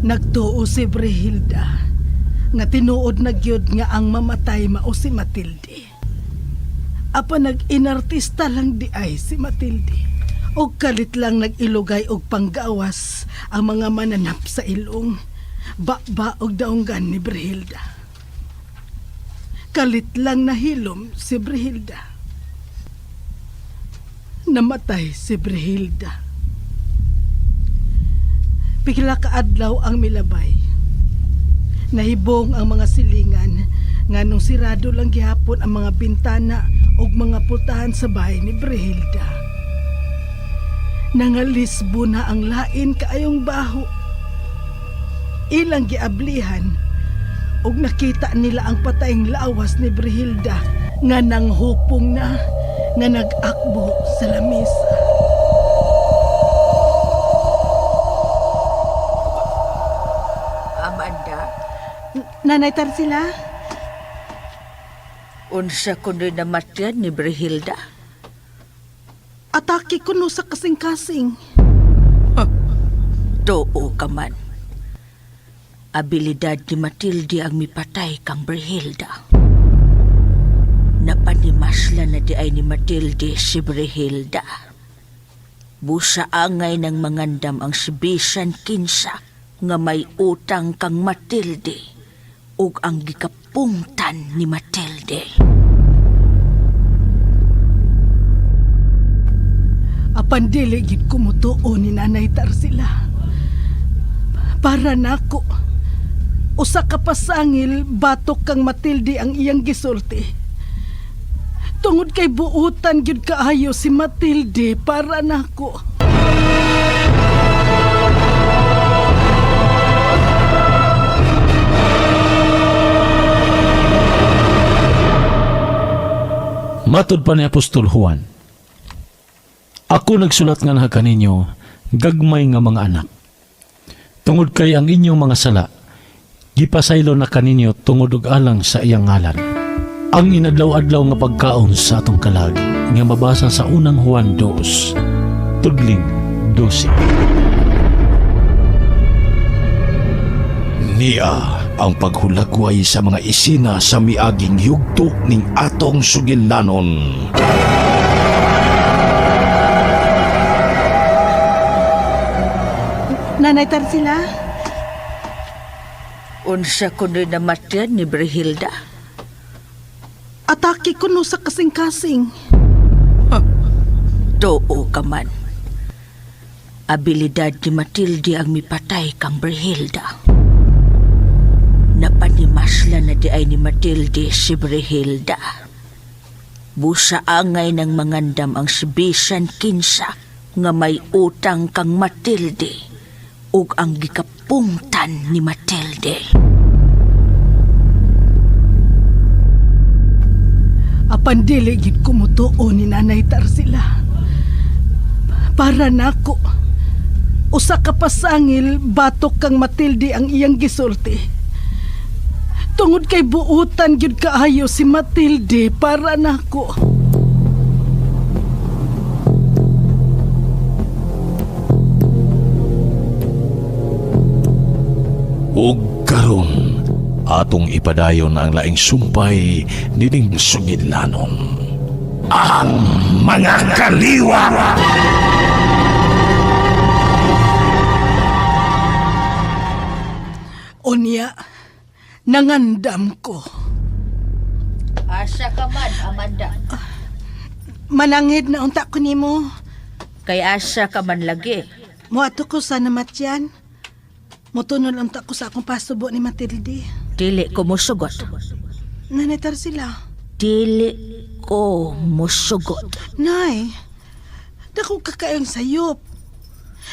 Nagtuo si Brihilda nga tinuod na gyud nga ang mamatay mao si Matilde. Apan nag-inartista lang di ay si Matilde. Og kalit lang nag-ilugay og panggawas ang mga mananap sa ilong. Ba og daunggan ni Brihilda. Kalit lang nahilom si Brihilda. Namatay si Brihilda. Pigla ka adlaw ang milabay. Nahibong ang mga silingan nga nung sirado lang gihapon ang mga bintana ug mga pultahan sa bahay ni Brihilda. Nangalisbo na ang lain kaayong baho. Ilang giablihan ug nakita nila ang patayng lawas ni Brihilda nga nanghupong na nga nag-akbo sa lamesa. Nanay Tarsila? Unsa kuno namatyan ni Brihilda? Atake ko no sa kasing-kasing. Too ka man. Abilidad ni Matilde ang mipatay kang Brihilda. Napanimasla na di ay ni Matilde si Brihilda. Busa angay ng mangandam ang si Bisan Kinsa nga may utang kang Matilde ug ang gikapungtan ni Matilde. Apan dili gid ko mutuo ni Nanay Tarsila. Para nako usa ka pasangil batok kang Matilde ang iyang gisulti. Tungod kay buutan gyud kaayo si Matilde para nako. Matod pa ni Apostol Juan, ako nagsulat nga na kaninyo, gagmay nga mga anak. Tungod kay ang inyong mga sala, gipasaylo na kaninyo tungod og alang sa iyang ngalan. Ang inadlaw-adlaw nga pagkaon sa atong kalag, nga mabasa sa unang Juan 2, tudling 12. Niya ang paghulagway sa mga isina sa miaging yugto ning atong sugilanon. Nanay Tarsila? Unsa kuno namatyan ni Brihilda? Atake ko no sa kasing-kasing. Too ka man. Abilidad ni Matilde ang mipatay kang Brihilda. Napanimasla na di ay ni Matilde si Brihilda. Busa angay ng mangandam ang si Bisan Kinsa nga may utang kang Matilde ug ang gikapungtan ni Matilde. Apan dili gid ko mutuo ni Nanay Tarsila. Para nako Usa ka pasangil, batok kang Matilde ang iyang gisulti. Tungod kay buutan gyud kaayo si Matilde para nako. Ug karon atong ipadayon ang laing sumpay nining sungidlanon. Ang mga kaliwa! Unya, nangandam ko. Asa ka man, Amanda. Manangid na unta ko nimo. Kay asa ka man lagi. Muato ko sa namatyan. Mutunol unta ko sa akong pasubo ni Matilde. Dili ko musugot. Nanitar sila. Dili ko musugot. Nay, dako kakayong sayop.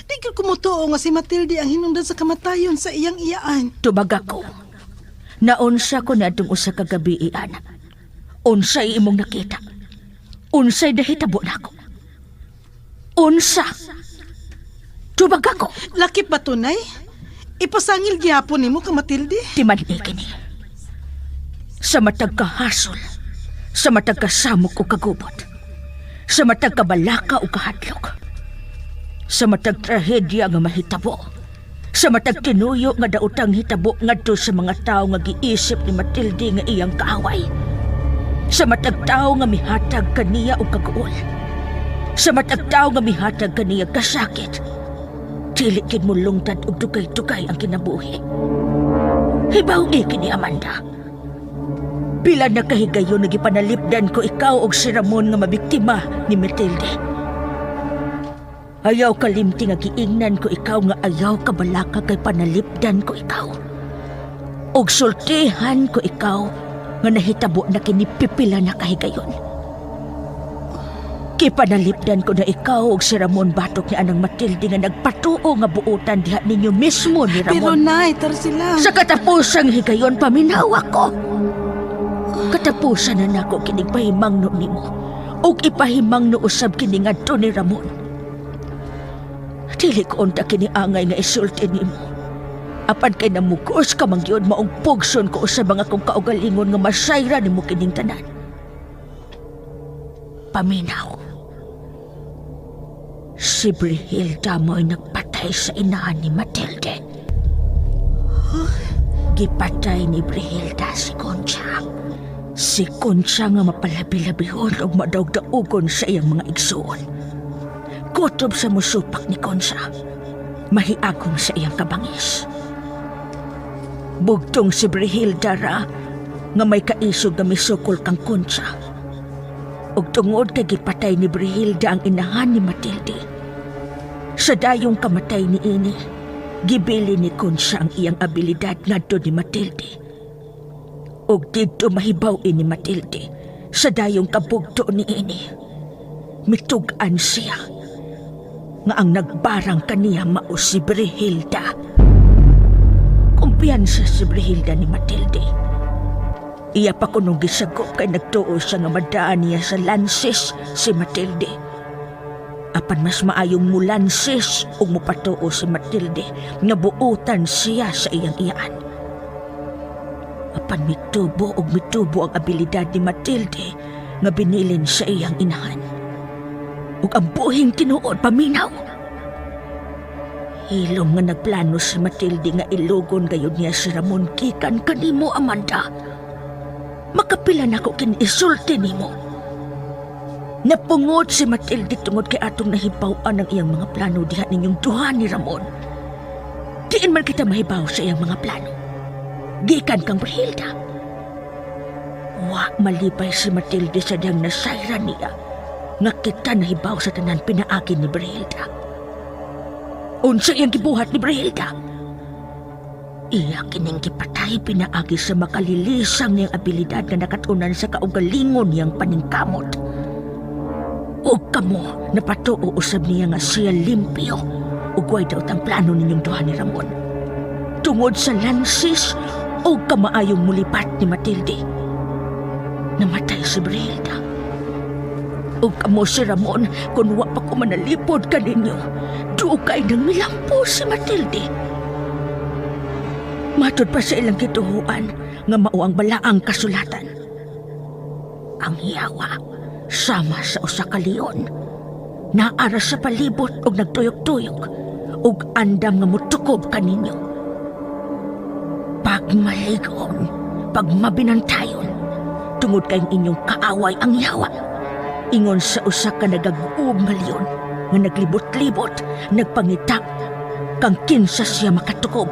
Di ko kumutuo nga si Matilde ang hinungdan sa kamatayon sa iyang iyaan. Tubag ako. Naunsa ko na itong usa kagabi iana. Unsay imong nakita. Unsay nahitabo na ako. Unsa. Tubag ako. Lakip ba tunay? Ipasangil gihapon nimo ka Matilde? Timan kini. Sa matag kahasol. Sa matag kasamok o kagubot. Sa matag kabalaka o kahadlok. Sa matag trahedya nga mahitabo. Sa matag tinuyo nga daotang hitabo ngadto sa mga tao nga giisip ni Matilde nga iyang kaaway. Sa matag tao nga mihatag kaniya og kaguol. Sa matag tao nga mihatag kaniya kasakit. Dili gid mo lungtad og dugay-dugay ang kinabuhi. Hibaw kini Amanda. Pila na kahigayon nagipanalipdan ko ikaw og si Ramon nga mabiktima ni Matilde. Ayaw kalimti nga giingnan ko ikaw nga ayaw kabalaka kay panalipdan ko ikaw. Og sultihan ko ikaw nga nahitabo na kinipipila na kahigayon. Kipanalipdan ko na ikaw og si Ramon batok ni anang Matilde nga nagpatuo nga buutan diha ninyo mismo ni Ramon. Pero nay, tar sila. Sa katapusang higayon paminawa ko. Katapusan na nako kining pahimangno nimo ug ipahimangno usab kini ngadto ni Ramon. Dili ko unta kini angay nga isulti nimo. Apan kay namugos ka man gyud maong pugson ko usab ang akong kaugalingon nga masayra nimo kining tanan. Paminaw. Si Brihilda mo'y nagpatay sa inahan ni Matilde. Gipatay ni Brihilda si Concha. Si Concha nga mapalabi-labihon o madaog-daugon sa iyang mga igsuon. Kutob sa musupak ni Concha, mahiagom sa iyang kabangis. Bugtong si Brihilda ra nga may kaisog nga misukol kang Concha. Og tungod kay gipatay ni Brihilda ang inahan ni Matilde. Sa dayong kamatay ni ini, gibili ni Concha ang iyang abilidad ngadto ni Matilde. Og dito mahibaw ini Matilde sa dayong kabugto ni ini. Mitugan siya nga ang nagbarang kaniya mao si Brihilda. Kumpiyansa si Brihilda ni Matilde. Iya pa kunong gisagop kay nagtuo siya nga madaan niya sa lansis si Matilde. Apan mas maayong mulansis o mupatuo si Matilde nga buutan siya sa iyang iyaan. Apan mitubo ang abilidad ni Matilde nga binilin sa iyang inahan. Ug ang buhing tinuod paminaw. Hilom nga nagplano si Matilde nga ilugon gayud niya si Ramon gikan kanimo, Amanda. Makapila na ko kinisulti nimo. Napungod si Matilde tungod kay atong nahibaw-an ang iyang mga plano diha ninyong duha ni Ramon. Diin man kita mahibaw sa iyang mga plano. Gikan kang Brihilda. Wa malipay si Matilde sa diyang nasayra niya nga kita nahibaw sa tanan pinaagi ni Brihilda. Unsa iyang gibuhat ni Brihilda? Iya kining gipatay pinaagi sa makalilisang niyang abilidad nga nakatunan sa kaugalingon niyang paningkamot. O kamo napatuo usab niya nga siya limpyo ug way daw tang plano ninyong duha ni Ramon. Tungod sa lansis o kamaayong mulipat ni Matilde. Namatay si Brihilda. O kamo si Ramon, kung wa pa ko manalipod ka ninyo, dugay nang milampo si Matilde. Matod pa sa ilang gituhuan nga mao ang balaang kasulatan. Ang yawa sama sa usa ka leon. Naara sa palibot og nagtuyok-tuyok og andam nga mutukob kaninyo. Pagmaligon, pagmabinantayon, tungod kayong inyong kaaway ang yawa. Ingon sa usa ka nagaguob nga leon nga naglibot-libot, nagpangita kang kinsa siya makatukob.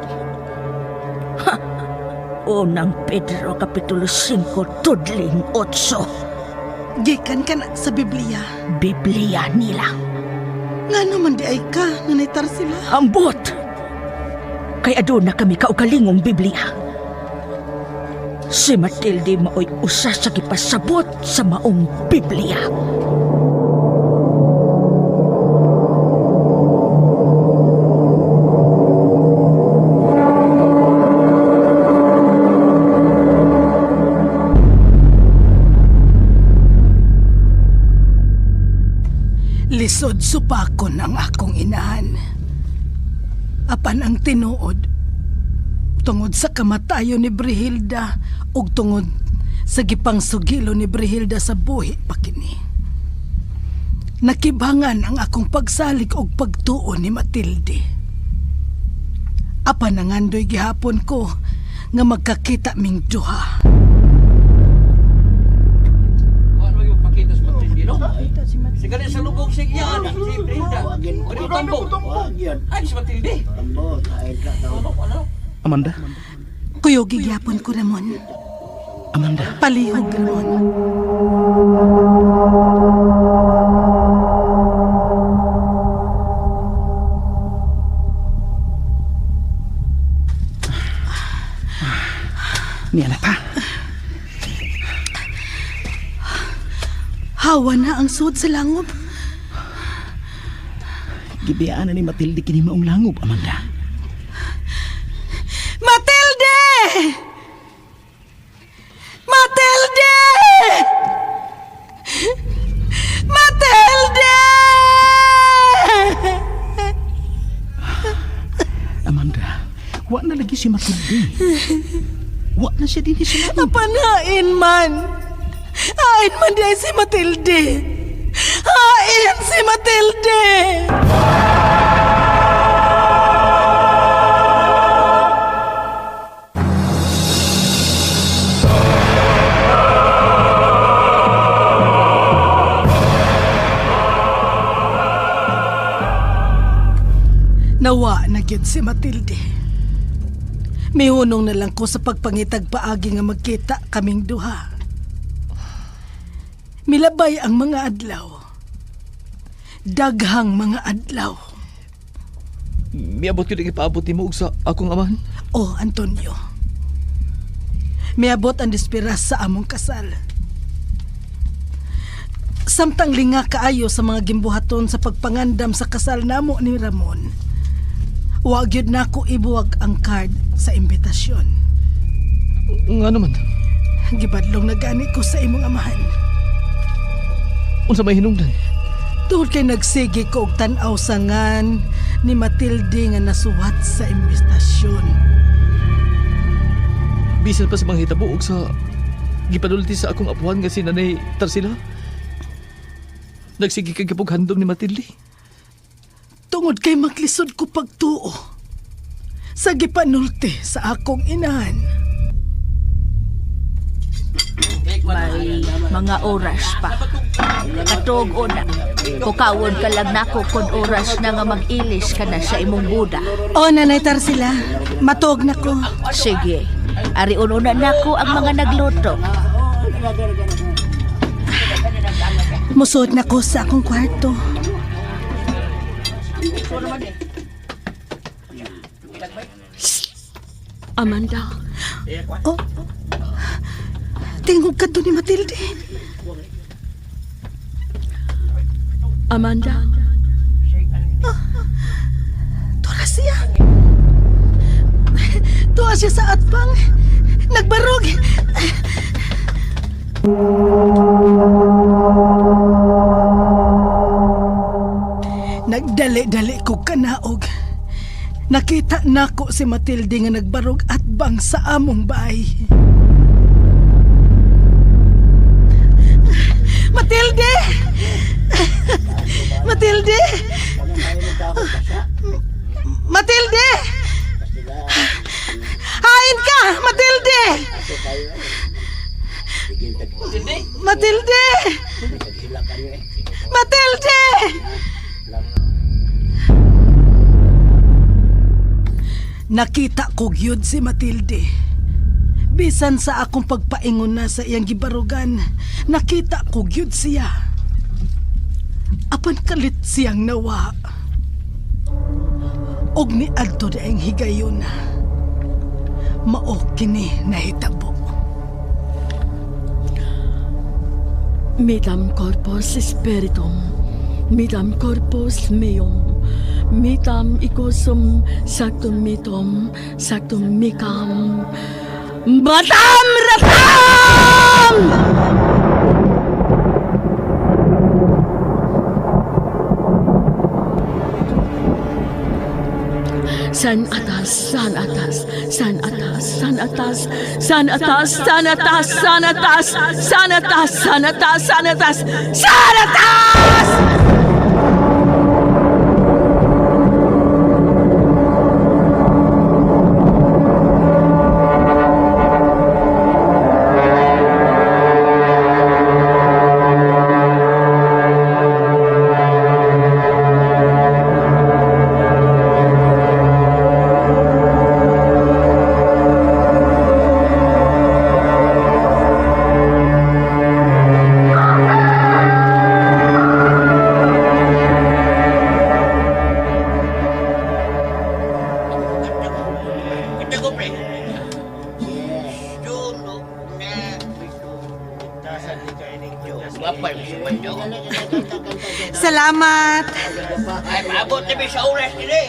Ha! Unang Pedro Kapitulo 5, tudling 8. Gikan ka na sa Biblia. Biblia nila. Nga naman di ay ka, nanitar sila. Ambot! Kay aduna kami kaugalingong Biblia. Si Matilde maoy usa sa gipasabot sa maong Biblia. Lisod supakon ang akong inahan. Apan ang tinuod, tungod sa kamatayon ni Brihilda ug tungod sa gipangsugilo ni Brihilda sa buhi pa kini. Nakibangan ang akong pagsalig og pagtuo ni Matilde. Apan nangandoy gihapon ko nga magkakita ming duha. Sige sa lubog si Ian, si Brenda. Ano tambok? Ay, si Matilde. Amanda? Kuyo gigyapon ko, Ramon. Amanda? Palihog, Ramon. Niya na pa. Hawa na ang suod sa langob. Gibiyaan na ni Matilde kini maong langob, Amanda. Matilde! Matilde! Matilde! Amanda, wa na lagi si Matilde. Wa na siya din sa langob. Apanain man. Hain man di ay si Matilde. Hain si Matilde. Nawa na gyud si Matilde. Mihunong na lang ko sa pagpangitag paagi nga magkita kaming duha. Milabay ang mga adlaw. Daghang mga adlaw. Miabot ko na ipaabot ni mo sa akong amahan. Oh, Antonio. Miabot ang dispiras sa among kasal. Samtang linga kaayo sa mga gimbuhaton sa pagpangandam sa kasal namo ni Ramon. Wa gyud nako ibuwag ang card sa imbitasyon. Nga naman. Gibadlong na gani ko sa imong amahan. Unsa may hinungdan? Tungod kay nagsigi ko og tan-aw sangan ni Matilde nga nasuwat sa imbestasyon. Bisan pa sa mga hitabo og sa gipadulti sa akong apuhan nga si Nanay Tarsila. Nagsigi kay gipughandom ni Matilde. Tungod kay maglisod ko pagtuo sa gipanulti sa akong inahan. May mga oras pa. Katog una. Kukawon ka lang nako kung oras na nga mag-ilis ka na sa imong buda. O, Nanay Tarsila, matog na ko. Sige. Ari una nako ang mga nagluto. Musuot na ko sa akong kwarto. Amanda, Oh, tingog ka doon ni Matilde. Amanda, Tura siya. Tuwa siya sa atbang. Nagbarog. Dali-dali ko kanaog. Nakita nako si Matilde nga nagbarog at bang sa among bahay. Matilde! Matilde! Matilde! Hain ka! Matilde! Matilde! Matilde! Nakita ko gyud si Matilde. Bisan sa akong pagpaingon na sa iyang gibarugan, nakita ko gyud siya. Apan kalit siyang nawa. Og ni adto daing higayon. Mao kini nahitabo. Mitam corpus spiritum, mitam corpus meum, mitam icosum sactum mitum, sactum micam, Batam Ratam! San atas, san atas, san atas, san atas, san atas, san atas, san atas, san atas, san atas, san atas, san atas! Salamat. Ay, maabot na may sa oras nila eh.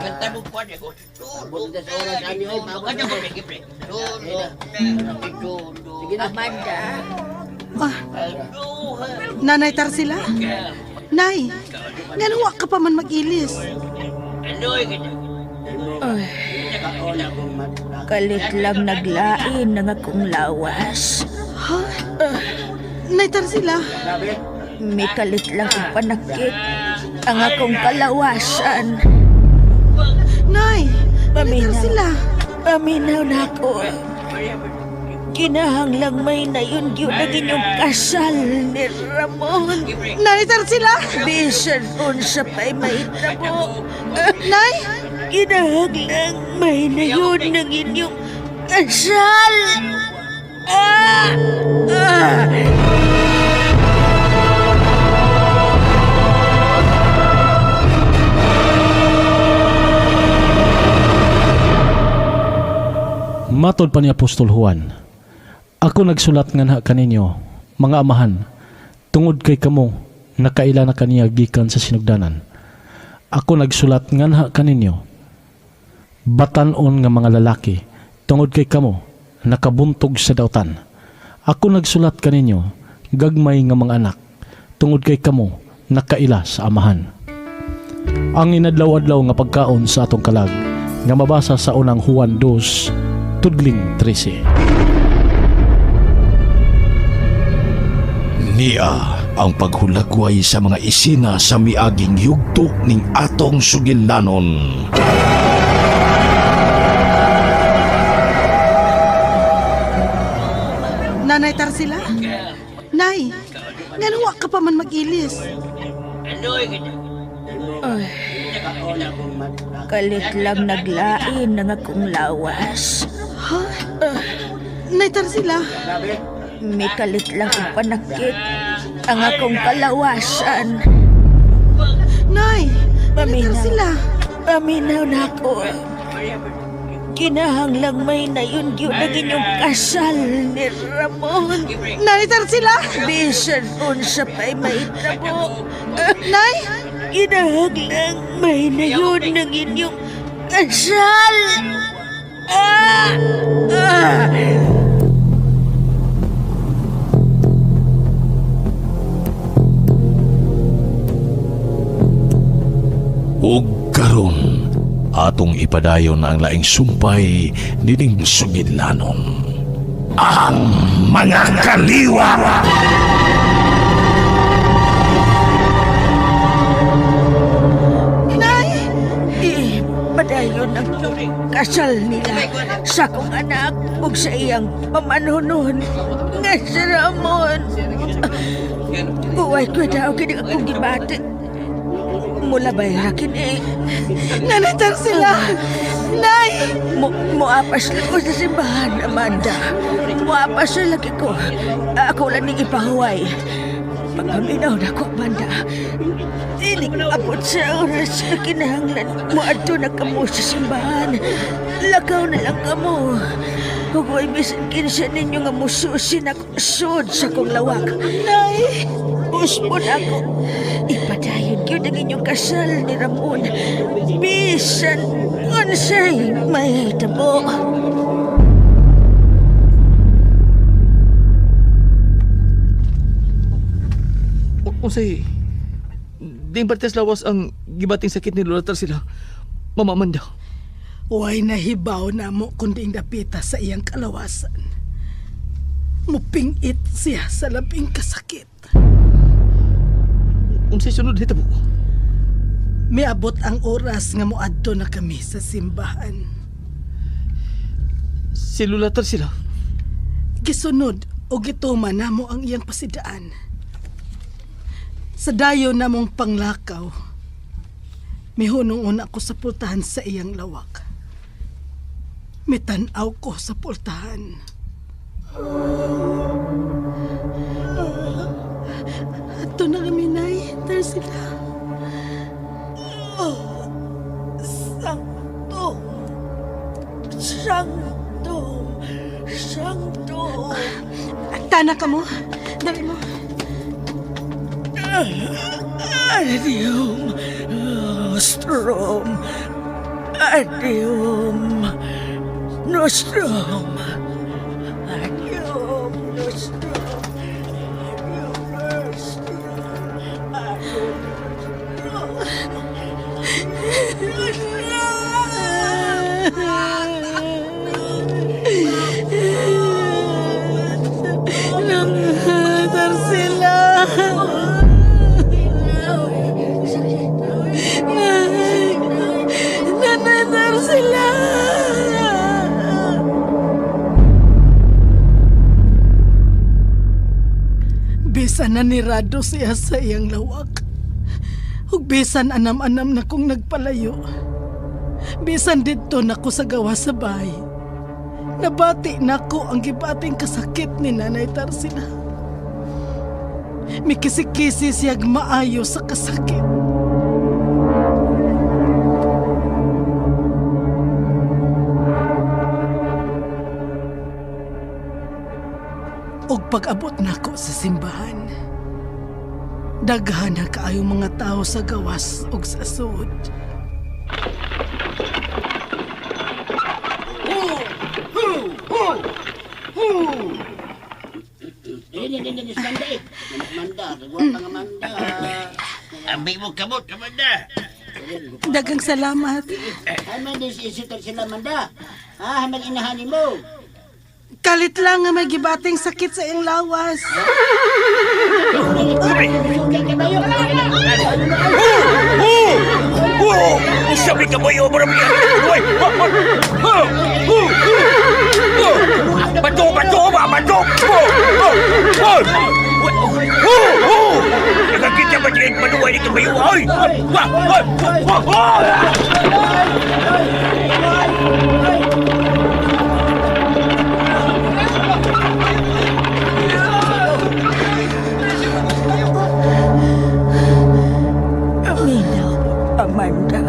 Ganta mo pa niya ko. Maabot na sa oras ani o. Kanya ko may gipre. Sige na, Manda. Nanay Tarsila? Nay, nganuwa ka pa man mag-ilis. Ano ay ganyan? Kalit lang naglain ng akong lawas. Ha? Nay Tarsila? May kalit lang ang panakit ang akong kalawasan. Nay! Nay Tarsila! Paminaw na ako. Kinahanglang may nayon yun ang inyong kasal ni Ramon. Nay Tarsila! Bisan unsa pa'y may tabo. Nay! Kinahanglang may nayon ng inyong kasal. Ah! Ah! Matod pa ni Apostol Juan, ako nagsulat nga na kaninyo, mga amahan, tungod kay kamo, nakaila na kaniya gikan sa sinugdanan. Ako nagsulat nga na kaninyo, batanon nga mga lalaki, tungod kay kamo, nakabuntog sa dautan. Ako nagsulat kaninyo, gagmay nga mga anak, tungod kay kamo, nakaila sa amahan. Ang inadlaw-adlaw nga pagkaon sa atong kalag, nga mabasa sa unang Juan 2, Tudling 13. Niya ang paghulagway sa mga isina sa miaging yugto ning atong sugilanon. Nanay Tarsila? Nay! Nganuwa ka pa man mag-ilis. Ano ay ganyan? Kalit lang naglain ng akong lawas. Ha? Nay Tarsila? May kalit lang ang panakit ang akong kalawasan. Nay! Nay Paminaw. Tarsila! Paminaw na ako. Kinahanglang may nayon yun ang inyong kasal ni Ramon. Nay Tarsila! Bisan unsa pa'y may tabo. Nay! Kinahanglang may nayon ng inyong kasal. Ah! Ah! ipadayon na ang laing sumpay dining sugidlanon. Ang mga kaliwa! Padayon ang kasal nila sa kong anak ug sa iyang pamanunon nga si Ramon. Uway ko daw kini akong gibati. Mula ba yung kini? Nanitar sila! Nay! Muapas lang ko sa simbahan, Amanda. Muapas lang ko. Ako lang ning ipahuway. Pagpaminaw na ko, Amanda. Dili abot sa oras na kinahanglan mo ato na kamo sa simbahan. Lakaw na lang kamo. Huwag bisan kinsa ninyo nga mususin ako sud sa kong lawak. Nay! Uspon ako. Ipadayon yun ang inyong kasal ni Ramon. Bisan unsay may tabo. Unsay ding partes lawas ang gibating sakit ni Lola Tarsila, Mama Amanda. Huwag nahibaw na mo kundi dapita sa iyang kalawasan. Mupingit siya sa labing kasakit. Unsay sunod hitabo? Miabot ang oras nga moadto na kami sa simbahan. Si Lola Tarsila. Gisunod o gituman na mo ang iyang pasidaan. Sa dayo na mong panglakaw, mihunong una ko sa pultahan sa iyang lawak. Mitanaw ko sa pultahan. Ato na kami, Nay. Tarsila. Sankto. Sankto. Sankto. Tana ka mo. Dali mo. Adium nostrum. Adium nostrum. Adium nostrum. Tarsila. Nanay Tarsila. Bisan na nirado siya sa iyang lawak. Ug bisan anam-anam na kong nagpalayo. Bisan dito na ko sa gawa sa bahay. Nabati na ko ang gibating kasakit ni Nanay Tarsila. Mikisi-kisi siyag maayo sa kasakit. Og pag-abot nako sa simbahan, daghan na kaayo mga tao sa gawas og sa sud. Ini Manda eh. Manda, gua pang Manda. Ambil mo kamot, Manda. Dagang salamat. Ay man din si sila Manda. Ah, hamal inahanin mo. Kalit lang nga may gibating sakit sa iyong lawas. Sabi ka ba yung marami yan? Bato ba? Bato! Nakakita ba dyan manuwa ni kabayo? Ay! Aminaw, Amanda.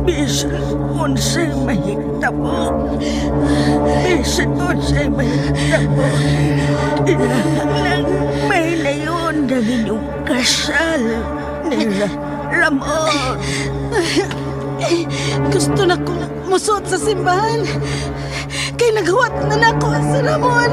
Bisan unsay mahitabo. Bisan unsay mahitabo. Kinahanglan may layon na inyong kasal nila Ramon. Gusto na ko musuot sa simbahan. Kay naghuwat na nako sa Ramon.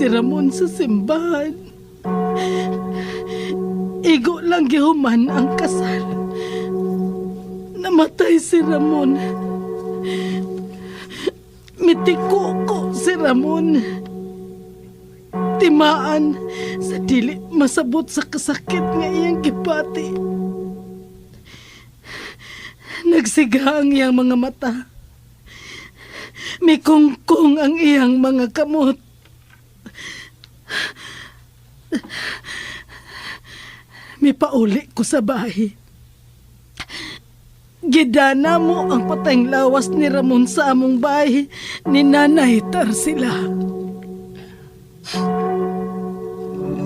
si Ramon sa simbahan. Igo lang gihuman ang kasal. Namatay si Ramon. Mitiko ko si Ramon. Timaan sa dili masabot sa kasakit nga iyang gipati. Nagsiga ang iyang mga mata. May kungkong ang iyang mga kamot. May pauli ko sa bahay. Gidana mo ang patayng lawas ni Ramon sa among bahay ni Nanay Tarsila.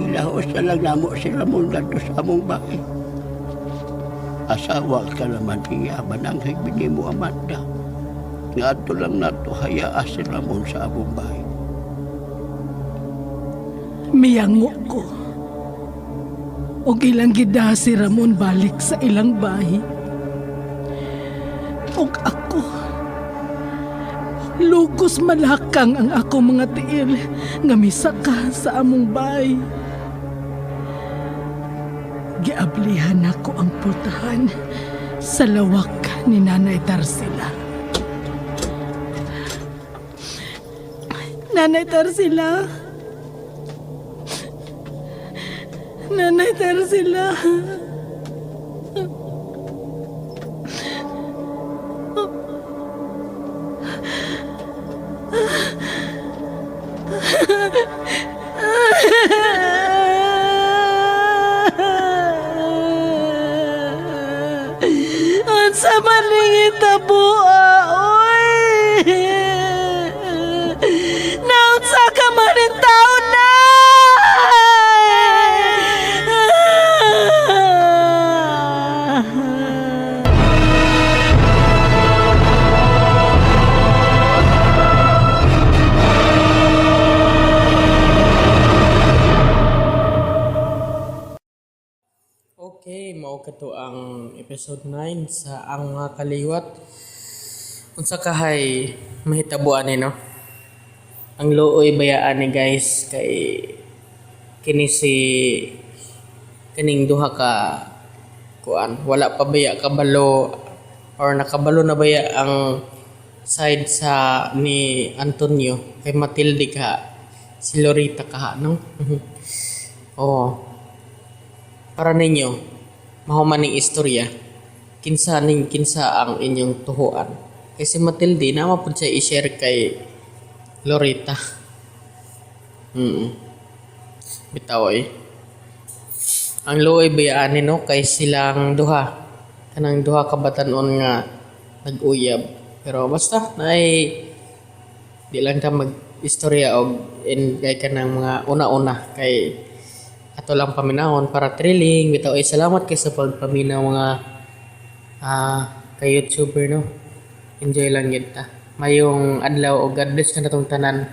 Ilahos na lang namo si Ramon dito sa among bahay. Asawa ka naman hiyaman ang higbini mo, Amanda. Nga ato lang nato hayaan si Ramon sa among bahay. Miyango ko. O ilang gida si Ramon balik sa ilang bahay. O ako. Lugos malakang ang ako mga tiil nga misaka sa among bahay. Giablihan ako ang pultahan sa lawak ni Nanay Tarsila. Nanay Tarsila. Nanay Tarsila. Unsa man ning itabuha, oy. Naunsa ka man in taon na. Okay, mao kato ang episode 9 sa Ang Mga Kaliwat. Unsa kahay mahitabuan ni no? Ang luoy bayaan ni guys kay kini si kaning duha ka kuan wala pa baya kabalo or nakabalo na baya ang side sa ni Antonio kay Matilde ka si Lorita ka no? Oh. Para ninyo mahumaning istorya kinsa ang inyong tuhuan kasi Matilde na mapud siya i-share kay Lorita. Bitaw ang luoy bayaan no kay silang duha kanang duha ka batan-on nga nag-uyab pero basta nay di lang ta mag-istorya og kay kanang mga una-una kay ato lang paminahon para thrilling bitaw salamat kay sa pagpaminaw mga kay YouTuber no. Enjoy lang gid ta. Mayong adlaw o God bless ka natong tanan.